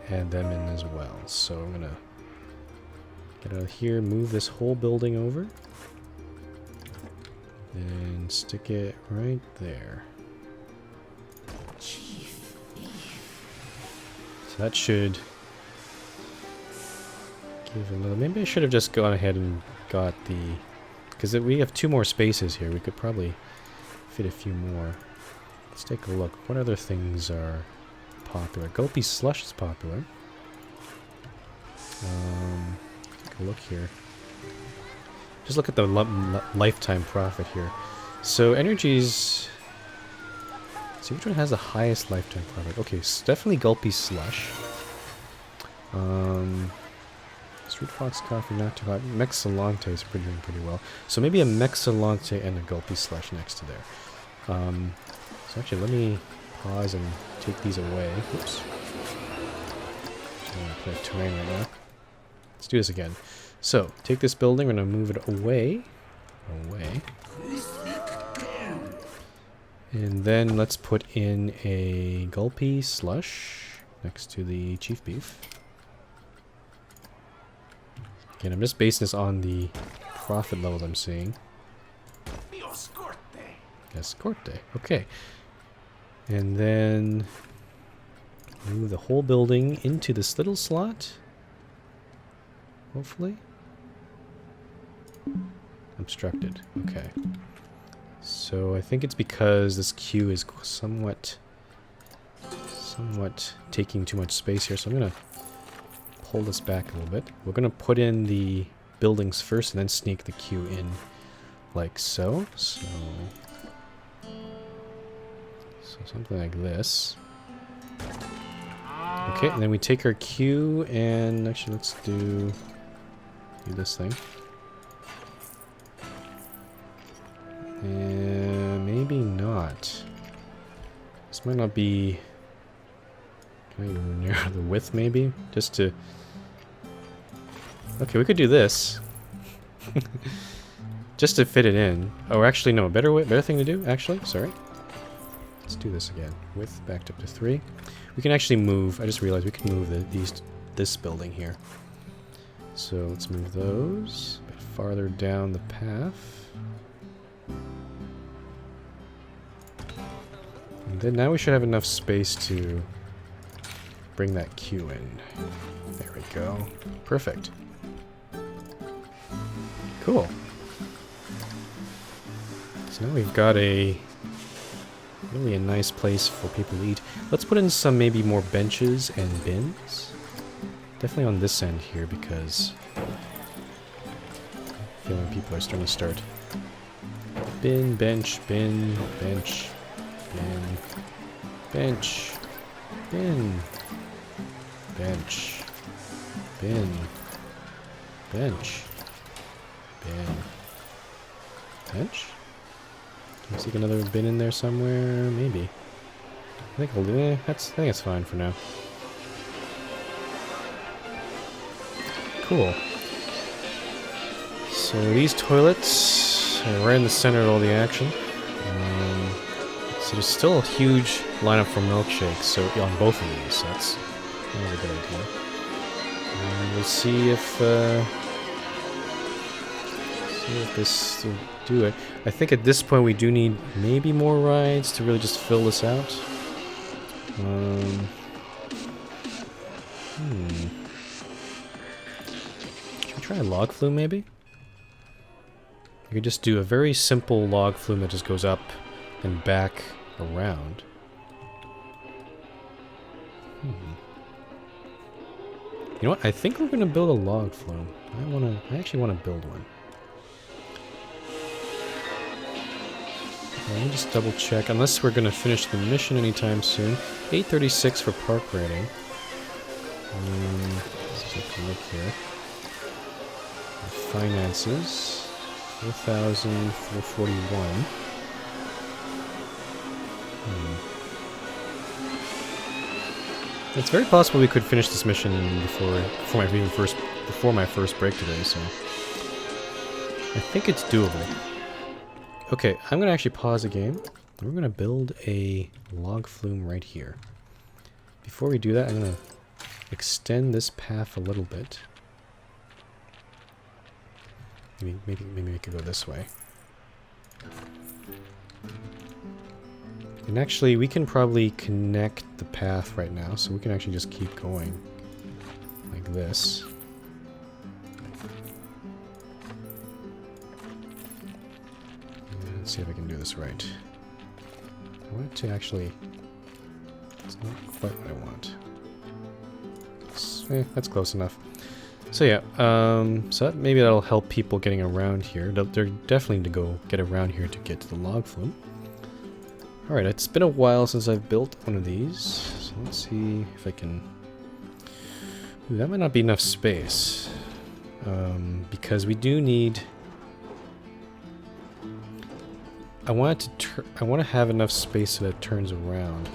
A: add them in as well. So I'm gonna Get out of here, move this whole building over. And stick it right there. So that should give a little... Maybe I should have just gone ahead and got the... Because we have 2 more spaces here. We could probably fit a few more. Let's take a look. What other things are popular? Gulpy Slush is popular. Take a look here. Just look at the lifetime profit here. So energies... Let's see which one has the highest lifetime profit. Okay, it's definitely Gulpy Slush. Street Fox Coffee, not too hot. Mexilante is doing pretty well. So maybe a Mexilante and a Gulpy Slush next to there. So actually, let me pause and take these away. Oops. I'm going to put a terrain right now. Let's do this again. So, take this building, we're going to move it away. And then let's put in a Gulpy Slush next to the Chief Beef. Again, I'm just basing this on the profit levels I'm seeing. Escorte. Okay. And then move the whole building into this little slot. Hopefully. Obstructed. Okay. So I think it's because this queue is somewhat taking too much space here. So I'm going to pull this back a little bit. We're going to put in the buildings first and then sneak the queue in like so. So something like this. Okay, and then we take our queue and actually let's do this thing. And maybe not. This might not be... Can I narrow the width maybe? Just to... Okay, we could do this. Just to fit it in. Oh, actually no, better thing to do, actually, sorry. Let's do this again. Width backed up to 3. We can actually move, I just realized we can move this building here. So let's move those a bit farther down the path. And then now we should have enough space to bring that queue in. There we go. Perfect. Cool. So now we've got really a nice place for people to eat. Let's put in some maybe more benches and bins. Definitely on this end here because I'm feeling people are starting to start. Bin, bench, bin, bench, bin, bench, bin, bench, bin, bench, bin, bench. Can I see another bin in there somewhere? Maybe. I think I think it's fine for now. Cool. So these toilets are right in the center of all the action. So there's still a huge lineup for milkshakes. So on both of these, so that's a good idea. And we'll see if this will do it. I think at this point we do need maybe more rides to really just fill this out. Should we try a log flume maybe? You could just do a very simple log flume that just goes up and back around. You know what? I think we're gonna build a log flume. I actually wanna build one. Let me just double check, unless we're gonna finish the mission anytime soon. 836 for park rating. Let's take a look here. Finances. 4,441. It's very possible we could finish this mission before my first break today, so I think it's doable. Okay, I'm gonna actually pause the game. We're gonna build a log flume right here. Before we do that, I'm gonna extend this path a little bit. Maybe we could go this way. And actually, we can probably connect the path right now, so we can actually just keep going like this. Let's see if I can do this right. I want it to actually... It's not quite what I want. That's close enough. So yeah, so maybe that'll help people getting around here. They're definitely to go get around here to get to the log flume. Alright, it's been a while since I've built one of these, so let's see if I can... Ooh, that might not be enough space, because we do need... I want to have enough space so that it turns around.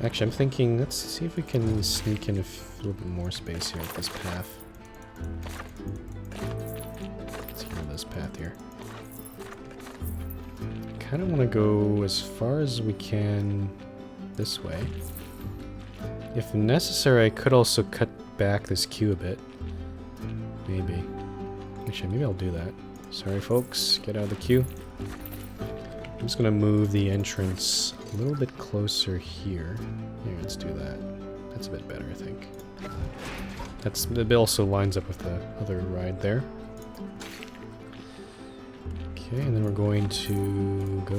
A: Actually, I'm thinking, let's see if we can sneak in a little bit more space here with this path. Let's get rid of this path here. I kind of want to go as far as we can this way. If necessary, I could also cut back this queue a bit. Maybe. Actually, maybe I'll do that. Sorry, folks. Get out of the queue. I'm just going to move the entrance a little bit closer here. Here, let's do that. That's a bit better, I think. It also lines up with the other ride there. Okay, and then we're going to go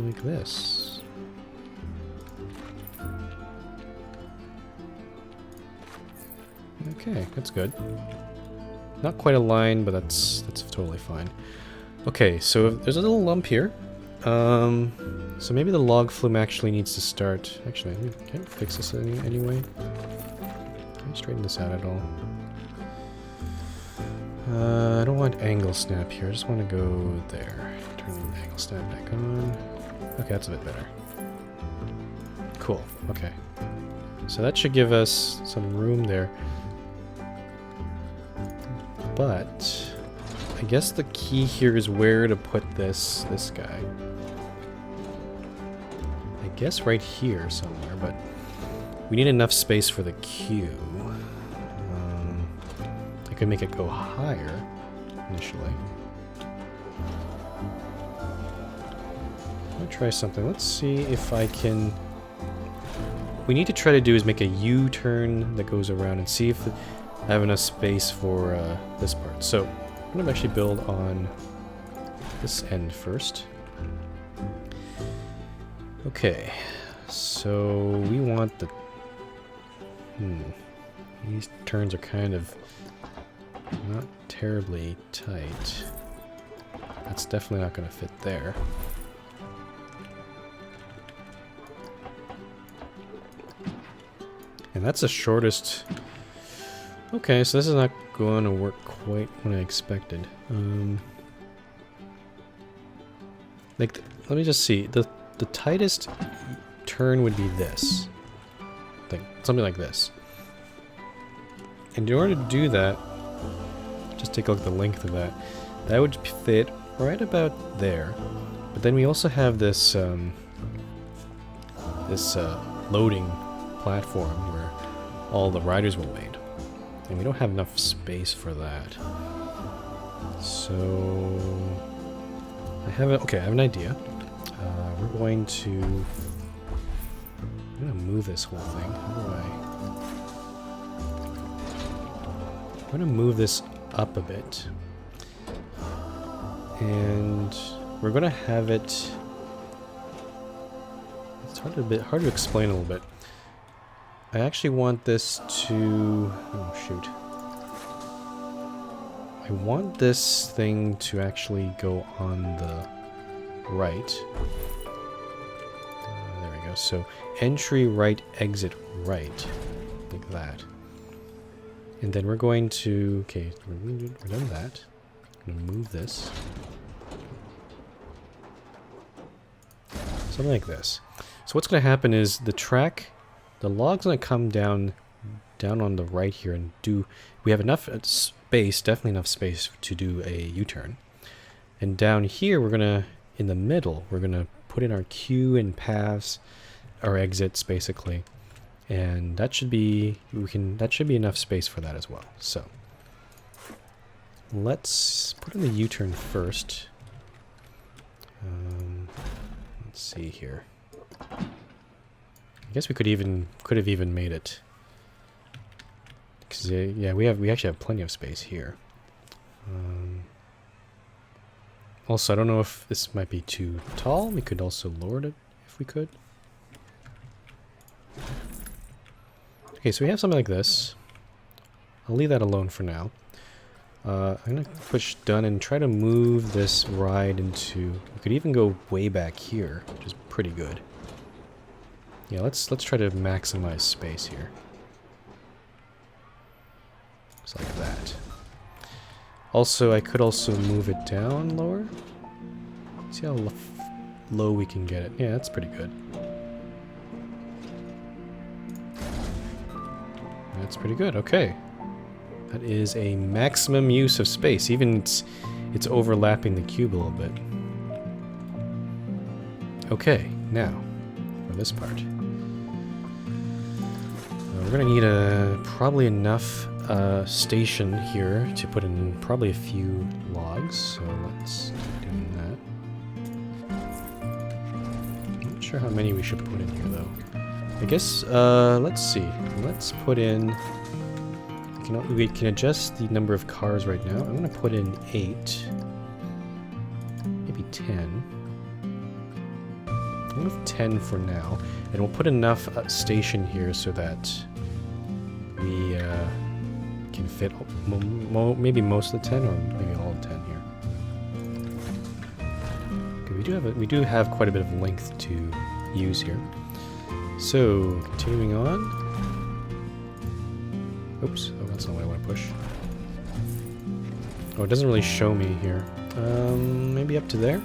A: like this. Okay, that's good. Not quite a line, but that's totally fine. Okay, so there's a little lump here. So maybe the log flume actually needs to start. Actually, I can't fix this anyway. Can I straighten this out at all? I don't want angle snap here. I just want to go there. Turn the angle snap back on. Okay, that's a bit better. Cool. Okay. So that should give us some room there. But I guess the key here is where to put this guy. I guess right here somewhere, but we need enough space for the queue. I could make it go higher initially. I'll try something. Let's see if I can... What we need to try to do is make a U-turn that goes around and see if I have enough space for this part. So I'm going to actually build on this end first. Okay, so we want the... These turns are kind of not terribly tight. That's definitely not going to fit there. And that's the shortest... Okay, so this is not going to work quite what I expected. Let me just see. The tightest turn would be this. Something like this. And in order to do that, just take a look at the length of that. That would fit right about there. But then we also have this loading platform where all the riders will wait. And we don't have enough space for that. So I have an idea. I'm going to move this whole thing. How do I'm going to move this up a bit. And we're going to have it... It's hard to explain a little bit. I actually want this to... Oh, shoot. I want this thing to actually go on the right. There we go. So, entry right, exit right. Like that. And then we're going to... Okay, we're done that. I'm going to move this. Something like this. So what's going to happen is the track... The log's going to come down on the right here and do... We have enough space, definitely enough space to do a U-turn. And down here, we're going to, in the middle, we're going to put in our queue and paths, our exits, basically. And that should be, that should be enough space for that as well. So, let's put in the U-turn first. Let's see here. I guess we could have even made it. Cause yeah, we actually have plenty of space here. Also, I don't know if this might be too tall. We could also lower it if we could. Okay, so we have something like this. I'll leave that alone for now. I'm gonna push done and try to move this ride into. We could even go way back here, which is pretty good. Yeah, let's try to maximize space here. Just like that. Also, I could also move it down lower. See how low we can get it. Yeah, that's pretty good. That's pretty good. Okay. That is a maximum use of space. Even it's overlapping the cube a little bit. Okay, now for this part. We're gonna need probably enough station here to put in probably a few logs. So let's start doing that. Not sure how many we should put in here though. I guess let's see. Let's put in. We can adjust the number of cars right now. I'm gonna put in 8, maybe 10. I'll move 10 for now, and we'll put enough station here so that we can fit maybe most of the 10 or maybe all of 10 here. Okay, we do have quite a bit of length to use here. So continuing on. Oops, oh, that's not what I want to push. Oh, it doesn't really show me here. Maybe up to there?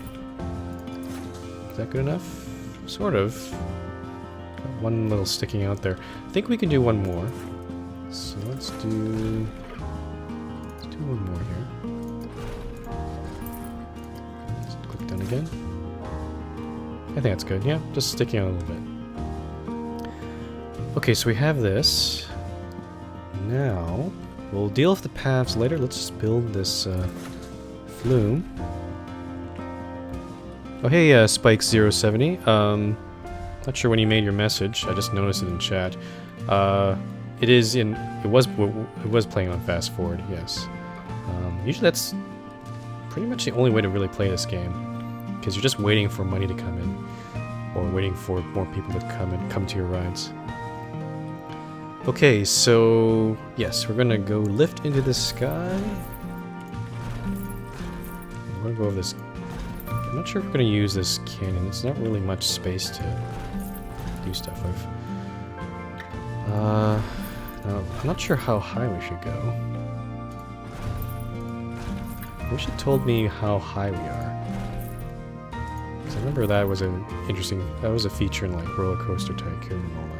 A: Is that good enough? Sort of. Got one little sticking out there. I think we can do one more. So let's do one more here. Just click done again. I think that's good. Yeah, just sticking out a little bit. Okay, so we have this. Now, we'll deal with the paths later. Let's just build this flume. Oh, hey, Spike070. Not sure when you made your message. I just noticed it in chat. It was playing on fast forward. Yes. Usually that's pretty much the only way to really play this game, because you're just waiting for money to come in, or waiting for more people to come to your rides. Okay, so yes, we're gonna go lift into the sky. We're gonna go over this. I'm not sure if we're gonna use this canyon. It's not really much space to do stuff with. Now, I'm not sure how high we should go. I wish it told me how high we are. Because I remember that was that was a feature in like Roller Coaster Tycoon and all that.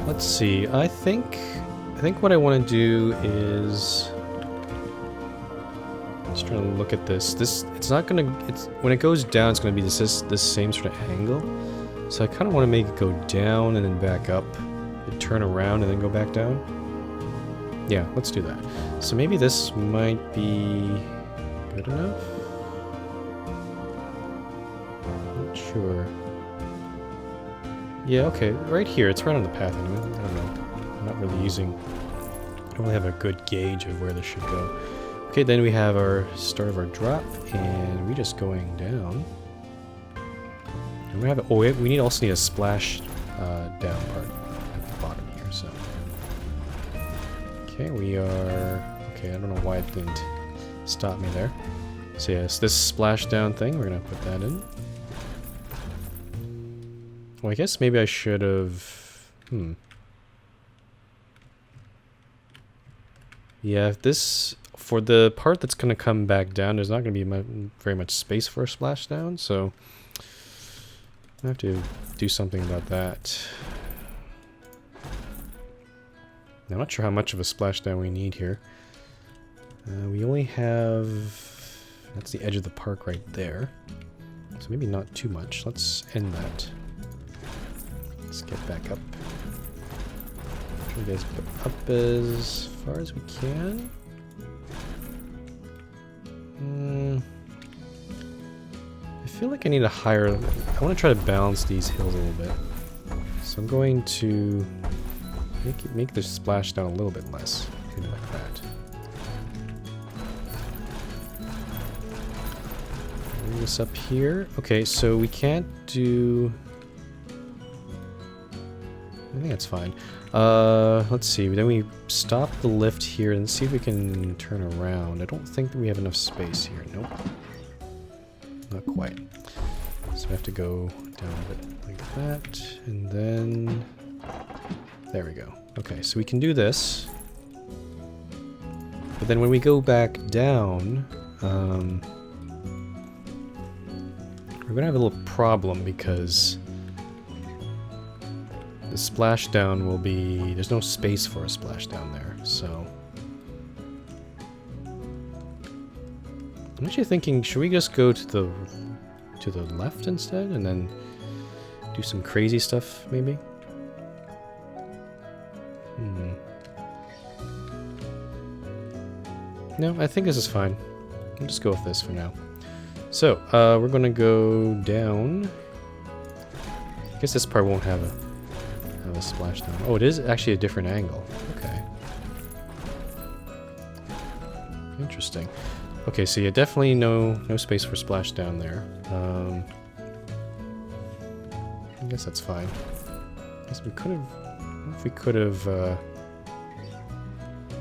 A: Let's see. I think what I want to do is just trying to look at this. It's not gonna. When it goes down, it's gonna be this same sort of angle. So I kind of want to make it go down and then back up, and turn around and then go back down. Yeah, let's do that. So maybe this might be good enough. Not sure. Yeah, okay, right here. It's right on the path anyway. I don't know. I'm not really I don't really have a good gauge of where this should go. Okay, then we have our start of our drop, and we're just going down. And we have we also need a splash down part at the bottom here. So okay, we are okay. I don't know why it didn't stop me there. So yes, this splash down thing, we're gonna put that in. Well, I guess maybe I should have... Yeah, if this... For the part that's going to come back down, there's not going to be very much space for a splashdown, so... I have to do something about that. Now, I'm not sure how much of a splashdown we need here. We only have... That's the edge of the park right there. So maybe not too much. Let's end that. Let's get back up. Try to get up as far as we can. I feel like I need a higher... I want to try to balance these hills a little bit. So I'm going to make the splashdown a little bit less. Maybe like that. Bring this up here. Okay, so we can't do... I think that's fine. Let's see. Then we stop the lift here and see if we can turn around. I don't think that we have enough space here. Nope. Not quite. So we have to go down a bit like that. And then... There we go. Okay, so we can do this. But then when we go back down... we're gonna have a little problem because... The splashdown will be... There's no space for a splashdown there, so... I'm actually thinking, should we just go to the left instead, and then do some crazy stuff, maybe? No, I think this is fine. I'll just go with this for now. So, we're gonna go down. I guess this part won't have a splashdown. Oh, it is actually a different angle. Okay. Interesting. Okay, so yeah, definitely no space for splashdown there. I guess that's fine. I guess we could have... If we could have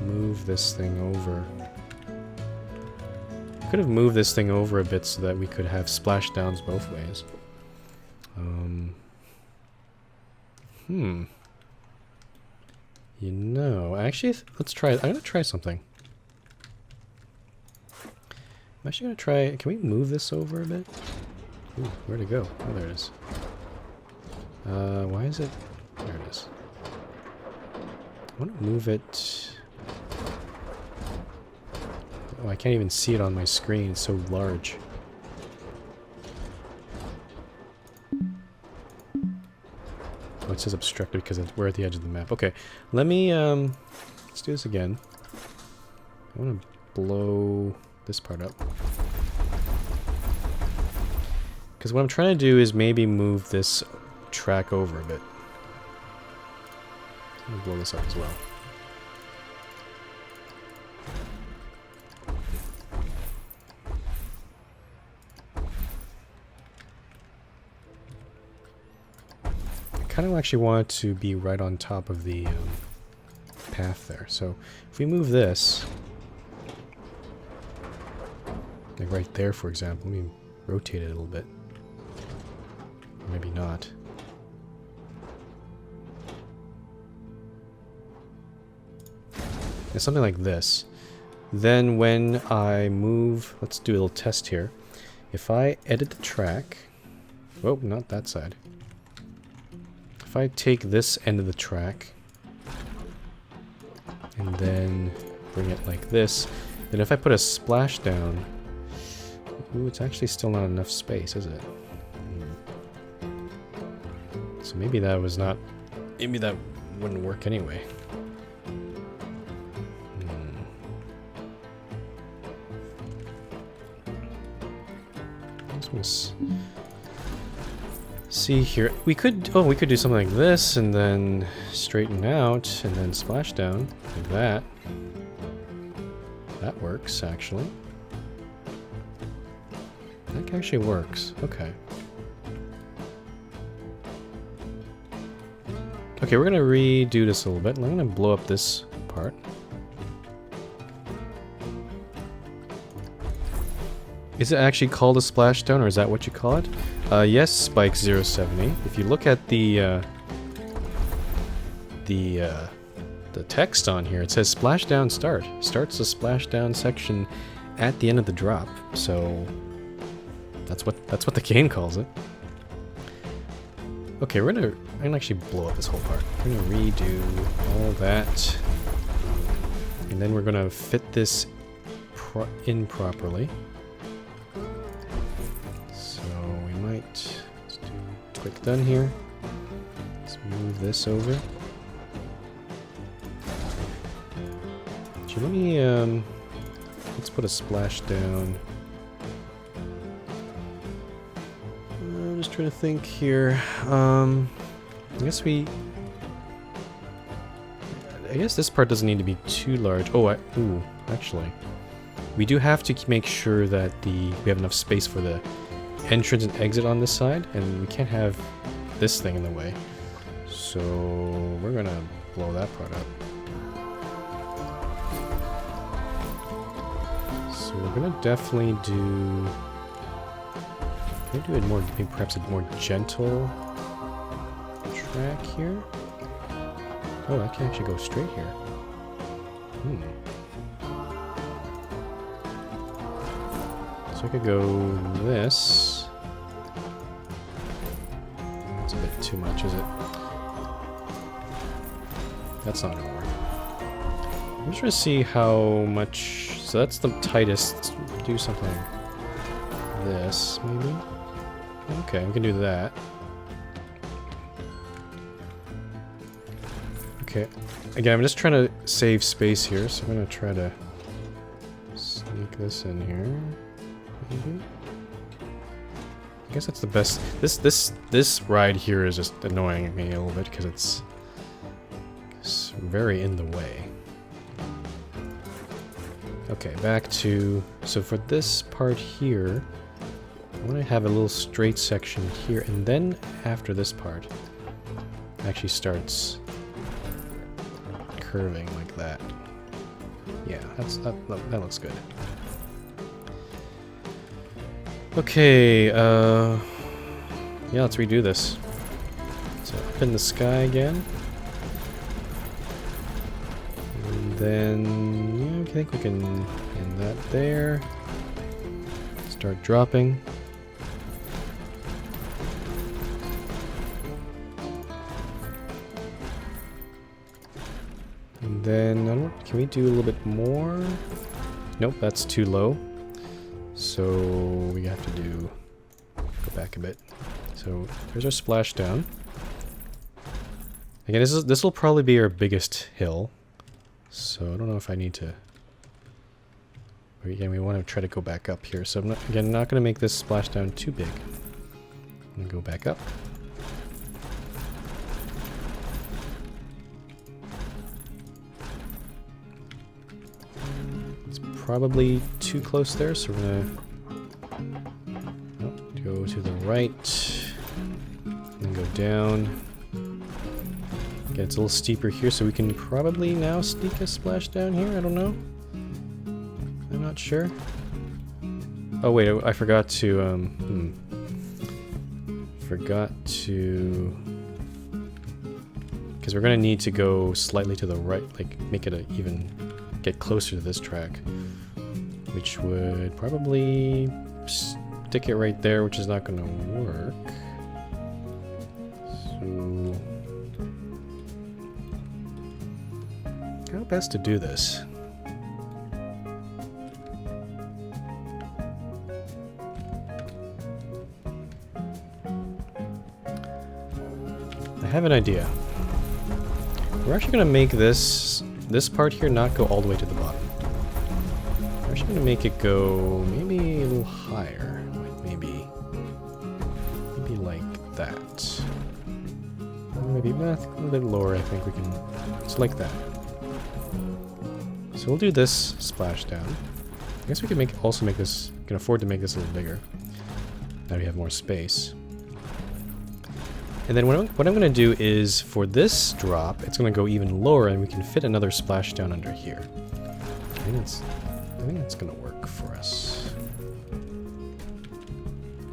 A: moved this thing over. Could have moved this thing over a bit so that we could have splashdowns both ways. You know, actually, let's try... I'm gonna try something. I'm actually gonna try... Can we move this over a bit? Ooh, where'd it go? Oh, there it is. Why is it... There it is. I want to move it... Oh, I can't even see it on my screen. It's so large. Oh, it says obstructed because we're at the edge of the map. Okay, let me... let's do this again. I want to blow this part up. Because what I'm trying to do is maybe move this track over a bit. I'm going to blow this up as well. I kind of actually want it to be right on top of the path there. So if we move this, like right there, for example, let me rotate it a little bit. Or maybe not. Yeah, something like this. Then when I move, let's do a little test here. If I edit the track, oh, not that side. If I take this end of the track and then bring it like this, then if I put a splashdown, ooh, it's actually still not enough space, is it? So maybe that was not... Maybe that wouldn't work anyway. Let's see here. We could do something like this and then straighten out and then splash down like that. That works, actually. That actually works. Okay. Okay, we're gonna redo this a little bit. I'm gonna blow up this part. Is it actually called a splashdown, or is that what you call it? Yes, Spike070. If you look at the text on here, it says splashdown start. Starts the splashdown section at the end of the drop. So that's what the game calls it. Okay, I'm gonna actually blow up this whole part. We're gonna redo all that, and then we're gonna fit this in properly. So we might just do quick done here. Let's move this over. Actually, let me, let's put a splash down. I'm just trying to think here. I guess this part doesn't need to be too large. Oh, ooh, actually. We do have to make sure that we have enough space for the entrance and exit on this side, and we can't have this thing in the way. So we're gonna blow that part up. So we're gonna definitely do... Can we do it more, maybe perhaps a more gentle track here? Oh, I can actually go straight here. So I could go this. That's a bit too much, is it? That's not gonna work. I'm just trying to see how much... So that's the tightest. Let's do something like this, maybe? Okay, we can do that. Okay. Again, I'm just trying to save space here, so I'm gonna try to sneak this in here. Maybe? I guess that's the best. This ride here is just annoying me a little bit because it's very in the way. Okay, back to... So for this part here, I want to have a little straight section here, and then after this part, it actually starts curving like that. Yeah, that looks good. Okay, yeah, let's redo this. So up in the sky again. And then, yeah, I think we can end that there. Start dropping. And then, can we do a little bit more? Nope, that's too low. So we have to go back a bit. So there's our splashdown. Again, this will probably be our biggest hill. So I don't know if I need to... Again, we want to try to go back up here. So I'm not going to make this splashdown too big. I'm going to go back up. Probably too close there, so we're gonna go to the right, and go down. Again, it's a little steeper here, so we can probably now sneak a splash down here. I don't know. I'm not sure. Oh wait, I forgot to because we're gonna need to go slightly to the right, like make it even get closer to this track, which would probably stick it right there, which is not going to work. So, how best to do this? I have an idea. We're actually going to make this part here not go all the way to the bottom. We're actually going to make it go maybe a little higher. Like maybe like that. Or maybe a little bit lower, I think we can... It's like that. So we'll do this splash down. I guess we can also make this... We can afford to make this a little bigger. Now we have more space. And then what I'm going to do is, for this drop, it's going to go even lower, and we can fit another splash down under here. I think that's going to work for us.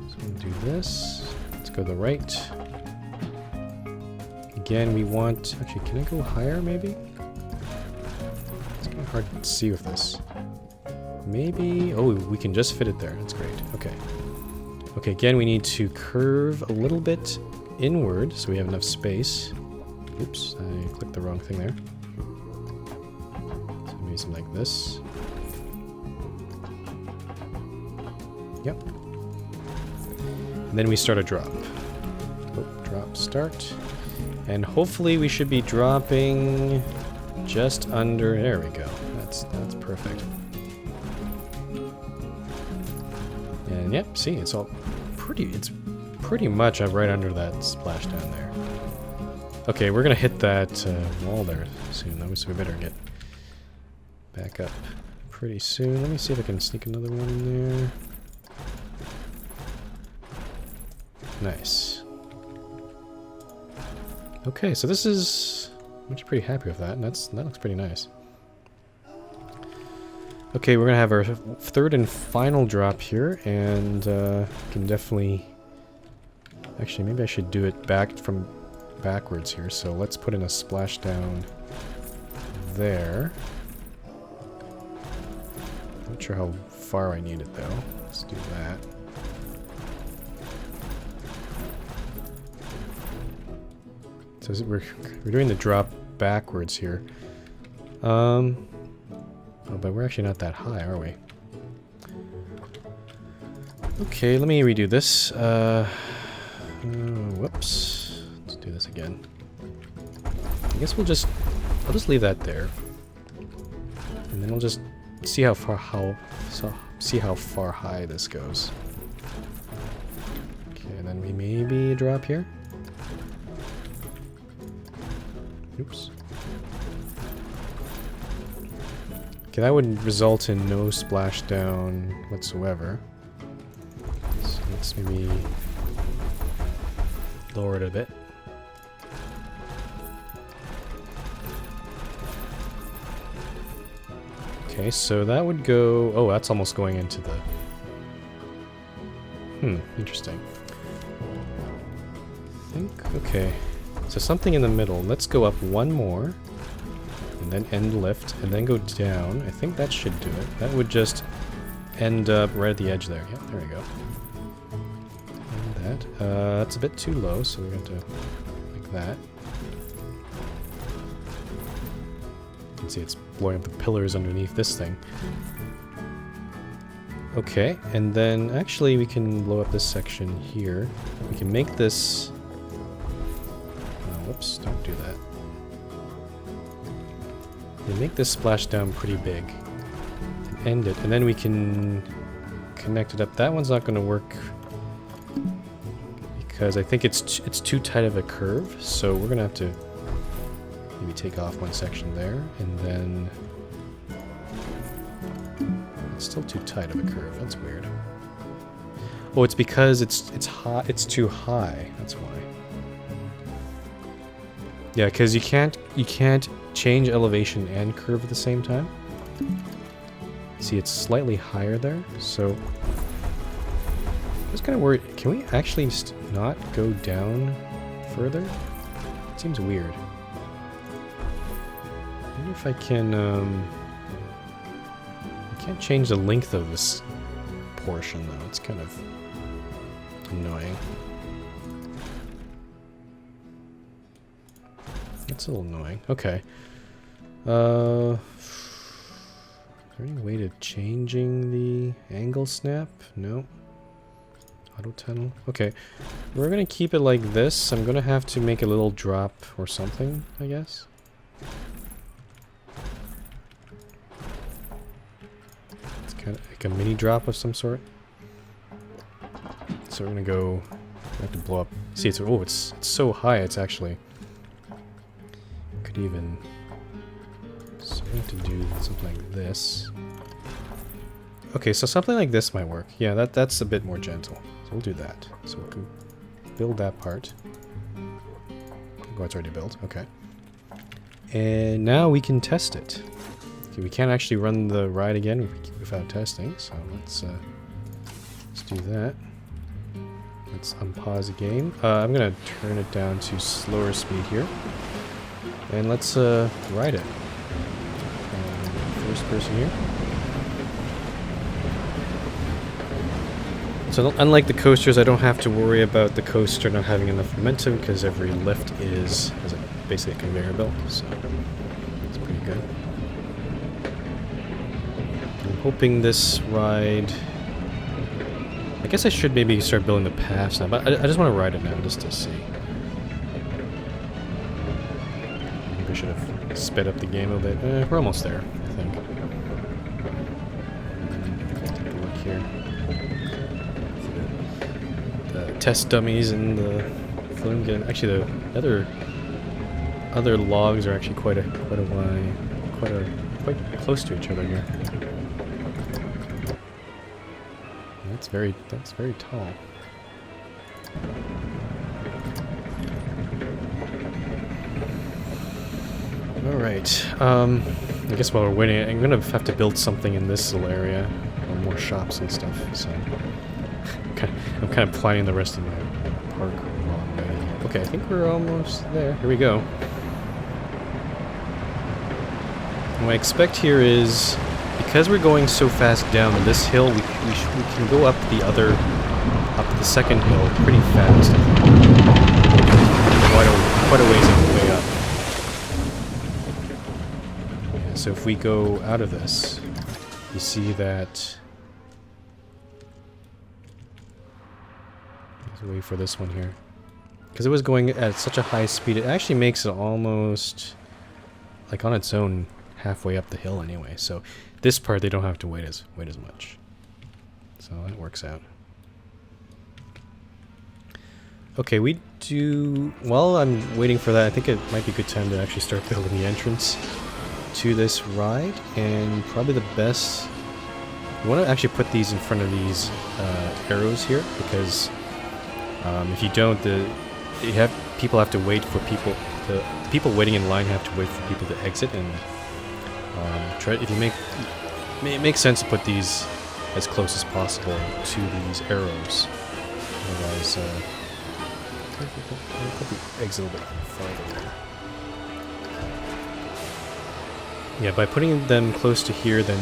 A: So we'll do this. Let's go to the right. Again, we want... Actually, can I go higher, maybe? It's kind of hard to see with this. Maybe... Oh, we can just fit it there. That's great. Okay. Okay, again, we need to curve a little bit inward, so we have enough space. Oops, I clicked the wrong thing there. So maybe something like this. Yep. And then we start a drop. Oh, drop, start. And hopefully we should be dropping just under... There we go. That's perfect. And yep, see, it's all pretty... It's pretty much right under that splashdown there. Okay, we're gonna hit that wall there soon though, so we better get back up pretty soon. Let me see if I can sneak another one in there. Nice. Okay, so this is... I'm actually pretty happy with that. That looks pretty nice. Okay, we're gonna have our third and final drop here, and can definitely... Actually, maybe I should do it backwards here. So let's put in a splashdown there. Not sure how far I need it though. Let's do that. So we're doing the drop backwards here. Oh, but we're actually not that high, are we? Okay, let me redo this. Whoops. Let's do this again. I guess I'll just leave that there, and then I'll just see how far high this goes. Okay, and then we maybe drop here. Oops. Okay, that would result in no splashdown whatsoever. So let's maybe lower it a bit. Okay, so that would go... Oh, that's almost going into the... Interesting. I think... Okay. So something in the middle. Let's go up one more. And then end lift. And then go down. I think that should do it. That would just end up right at the edge there. Yep, there we go. And that. That's a bit too low, so we're going to... like that. You can see it's blowing up the pillars underneath this thing. Okay, and then actually we can blow up this section here. We can make this... whoops, don't do that. We make this splashdown pretty big. And end it, and then we can connect it up. That one's not going to work because I think it's too tight of a curve, so we're going to have to maybe take off one section there, and then... It's still too tight of a curve, that's weird. Oh, it's because it's too high, that's why. Yeah, because you can't change elevation and curve at the same time. See, it's slightly higher there, so... I was kind of worried, can we actually just not go down further? It seems weird. I wonder if I can, I can't change the length of this portion, though. It's kind of annoying. That's a little annoying. Okay. Is there any way to changing the angle snap? No. Auto tunnel. Okay. We're gonna keep it like this. I'm gonna have to make a little drop or something, I guess. It's kind of like a mini drop of some sort. So we're gonna go... I have to blow up. See, it's so high. It's actually could even. So we have to do something like this. Okay, so something like this might work. Yeah, that's a bit more gentle. So we'll do that. So we can build that part. Oh, it's already built. Okay. And now we can test it. Okay, we can't actually run the ride again without testing, so let's do that. Let's unpause the game. I'm gonna turn it down to slower speed here. And let's ride it. First person here. So unlike the coasters, I don't have to worry about the coaster not having enough momentum because every lift has basically a conveyor belt, so it's pretty good. I'm hoping this ride... I guess I should maybe start building the paths now, but I just want to ride it now just to see. Maybe I should have sped up the game a bit. We're almost there, I think. Take a look here. The test dummies and the flume gun. Actually, the other logs are actually quite close to each other here. That's very tall. Alright, I guess while we're waiting, I'm gonna have to build something in this little area, or more shops and stuff, so I'm kind of planning the rest of my park while I'm waiting. Okay, I think we're almost there. Here we go. What I expect here is, because we're going so fast down this hill, we can go up the second hill pretty fast. Quite a ways on the way up. Yeah, so if we go out of this, you see that. Let's wait for this one here, because it was going at such a high speed. It actually makes it almost like on its own halfway up the hill anyway. So this part they don't have to wait as much. So that works out. Okay, we do... While I'm waiting for that, I think it might be a good time to actually start building the entrance to this ride. And probably the best... You want to actually put these in front of these arrows here, because if you don't, people have to wait for people... The people waiting in line have to wait for people to exit, and it makes sense to put these as close as possible to these arrows. Otherwise, put the exit a little bit farther there. Yeah, by putting them close to here, then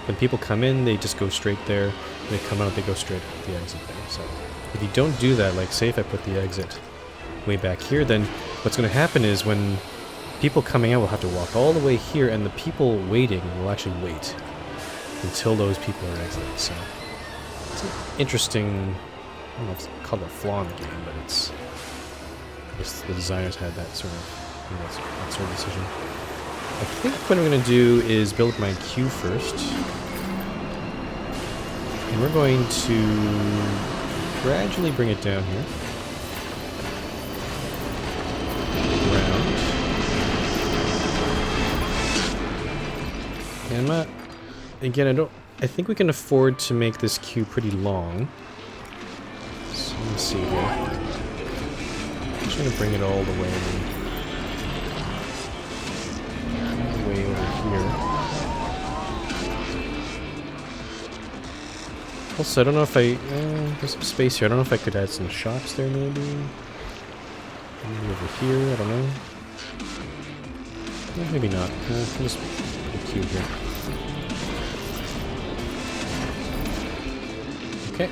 A: when people come in, they just go straight there. When they come out, they go straight at the exit there. So if you don't do that, like say if I put the exit way back here, then what's going to happen is when people coming out will have to walk all the way here, and the people waiting will actually wait until those people are exiting. So it's an interesting, I don't know if it's called a flaw in the game, but it's, I guess the designers had that sort of, that sort of decision. I think what I'm going to do is build my queue first, and we're going to gradually bring it down here. And again, I think we can afford to make this queue pretty long. So let me see here. I'm just gonna bring it all the way over here. Also, I don't know if there's some space here. I don't know if I could add some shops there, maybe. Maybe over here, I don't know. Yeah, maybe not. I'll just put a queue here. Okay.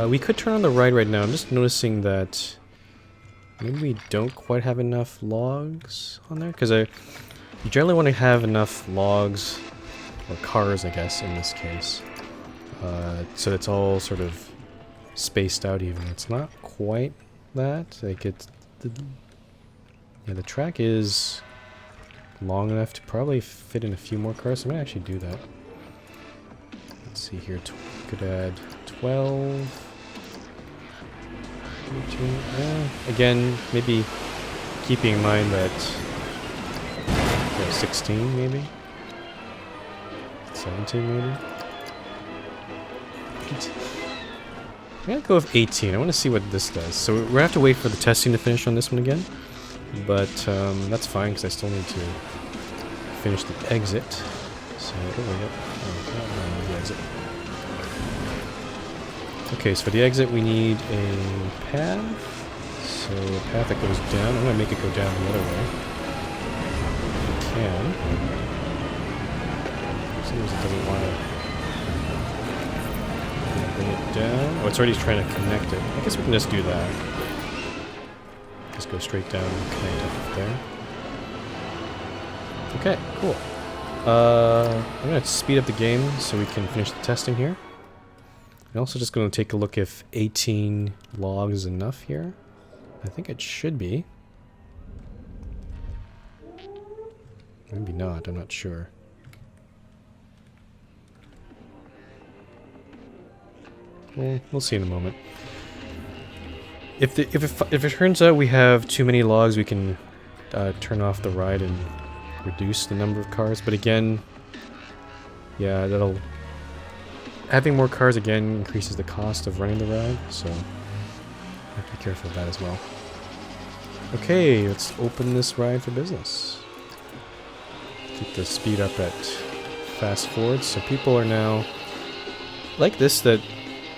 A: We could turn on the ride right now. I'm just noticing that maybe we don't quite have enough logs on there, because you generally want to have enough logs, or cars, I guess, in this case, so it's all sort of spaced out even. It's not quite that. Like the track is long enough to probably fit in a few more cars. So I'm gonna actually do that. Let's see here. Could add 12. 13, again, maybe keeping in mind that 16 maybe, 17 maybe. I'm gonna go with 18. I want to see what this does. So we're gonna have to wait for the testing to finish on this one again, but that's fine because I still need to finish the exit. So the exit. Okay, so for the exit we need a path. So a path that goes down. I'm gonna make it go down the other way. If we can. For some reason it doesn't want to bring it down. Oh, it's already trying to connect it. I guess we can just do that. Just go straight down and connect it there. Okay, cool. I'm gonna speed up the game so we can finish the testing here. I'm also just going to take a look if 18 logs is enough here. I think it should be. Maybe not, I'm not sure. Well, we'll see in a moment. If it turns out we have too many logs, we can turn off the ride and reduce the number of cars. But again, yeah, that'll... Having more cars again increases the cost of running the ride, so I have to be careful of that as well. Okay, let's open this ride for business. Keep the speed up at fast forward, so people are now like this, that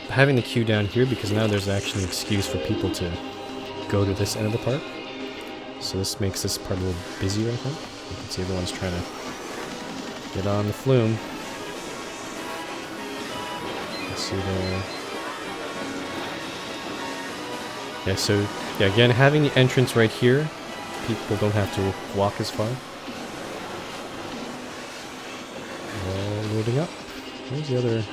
A: having the queue down here, because now there's actually an excuse for people to go to this end of the park. So this makes this part a little busier, I think. You can see everyone's trying to get on the flume. Let's see there. Yeah, so, yeah, again, having the entrance right here, people don't have to walk as far. Loading up. Where's the other...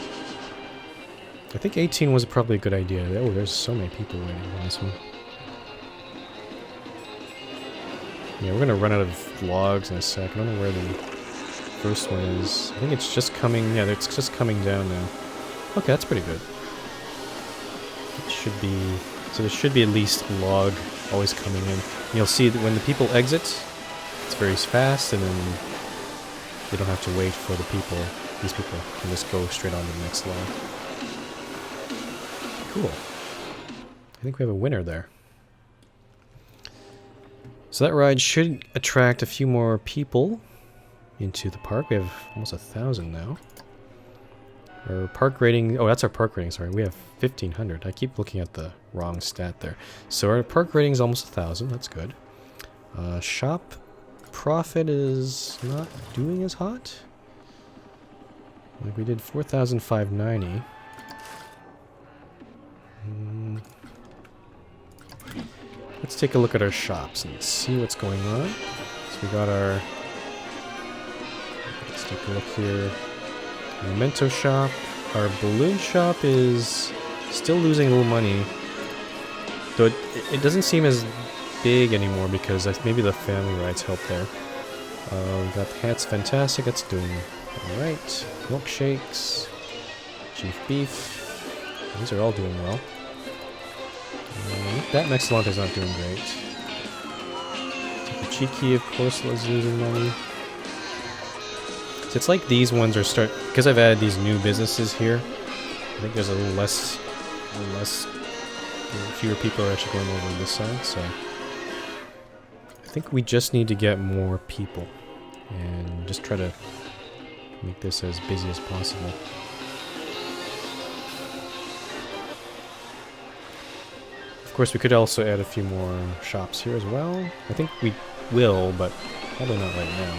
A: I think 18 was probably a good idea. Oh, there's so many people waiting on this one. Yeah, we're gonna run out of logs in a sec. I don't know where the first one is. I think it's just coming... Yeah, it's just coming down now. Okay, that's pretty good. It should be... So there should be at least a log always coming in. And you'll see that when the people exit, it's very fast, and then they don't have to wait for the people. These people can just go straight on to the next log. Cool. I think we have a winner there. So that ride should attract a few more people into the park. We have almost 1,000 now. Our park rating... Oh, that's our park rating, sorry. We have 1,500. I keep looking at the wrong stat there. So our park rating is almost 1,000. That's good. Shop profit is not doing as hot. Like we did 4,590. Let's take a look at our shops and see what's going on. So we got our... Let's take a look here. Memento shop. Our balloon shop is still losing a little money. Though it doesn't seem as big anymore because maybe the family rides help there. We got the Hat's Fantastic. That's doing alright. Milkshakes. Chief Beef. These are all doing well. That Mexilante is not doing great. The Cheeky, of course, is losing money. So it's like these ones are because I've added these new businesses here. I think there's a little less, fewer people are actually going over this side. So I think we just need to get more people and just try to make this as busy as possible. Of course, we could also add a few more shops here as well. I think we will, but probably not right now.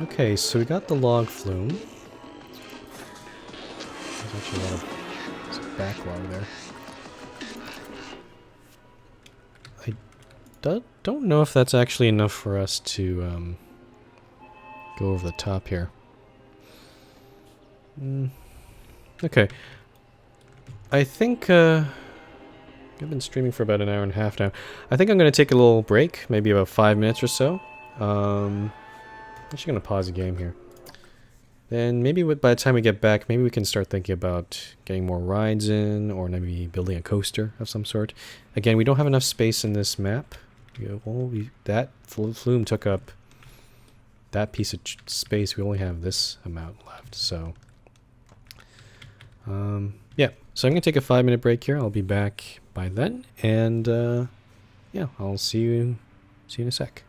A: Okay, so we got the log flume. There's actually a lot of backlog there. I don't know if that's actually enough for us to go over the top here. Okay. I think, I've been streaming for about an hour and a half now. I think I'm going to take a little break, maybe about 5 minutes or so. I'm actually going to pause the game here. Then maybe by the time we get back, maybe we can start thinking about getting more rides in, or maybe building a coaster of some sort. Again, we don't have enough space in this map. That flume took up that piece of space. We only have this amount left, so... yeah, so I'm going to take a 5-minute break here. I'll be back by then, and yeah, I'll see you in a sec.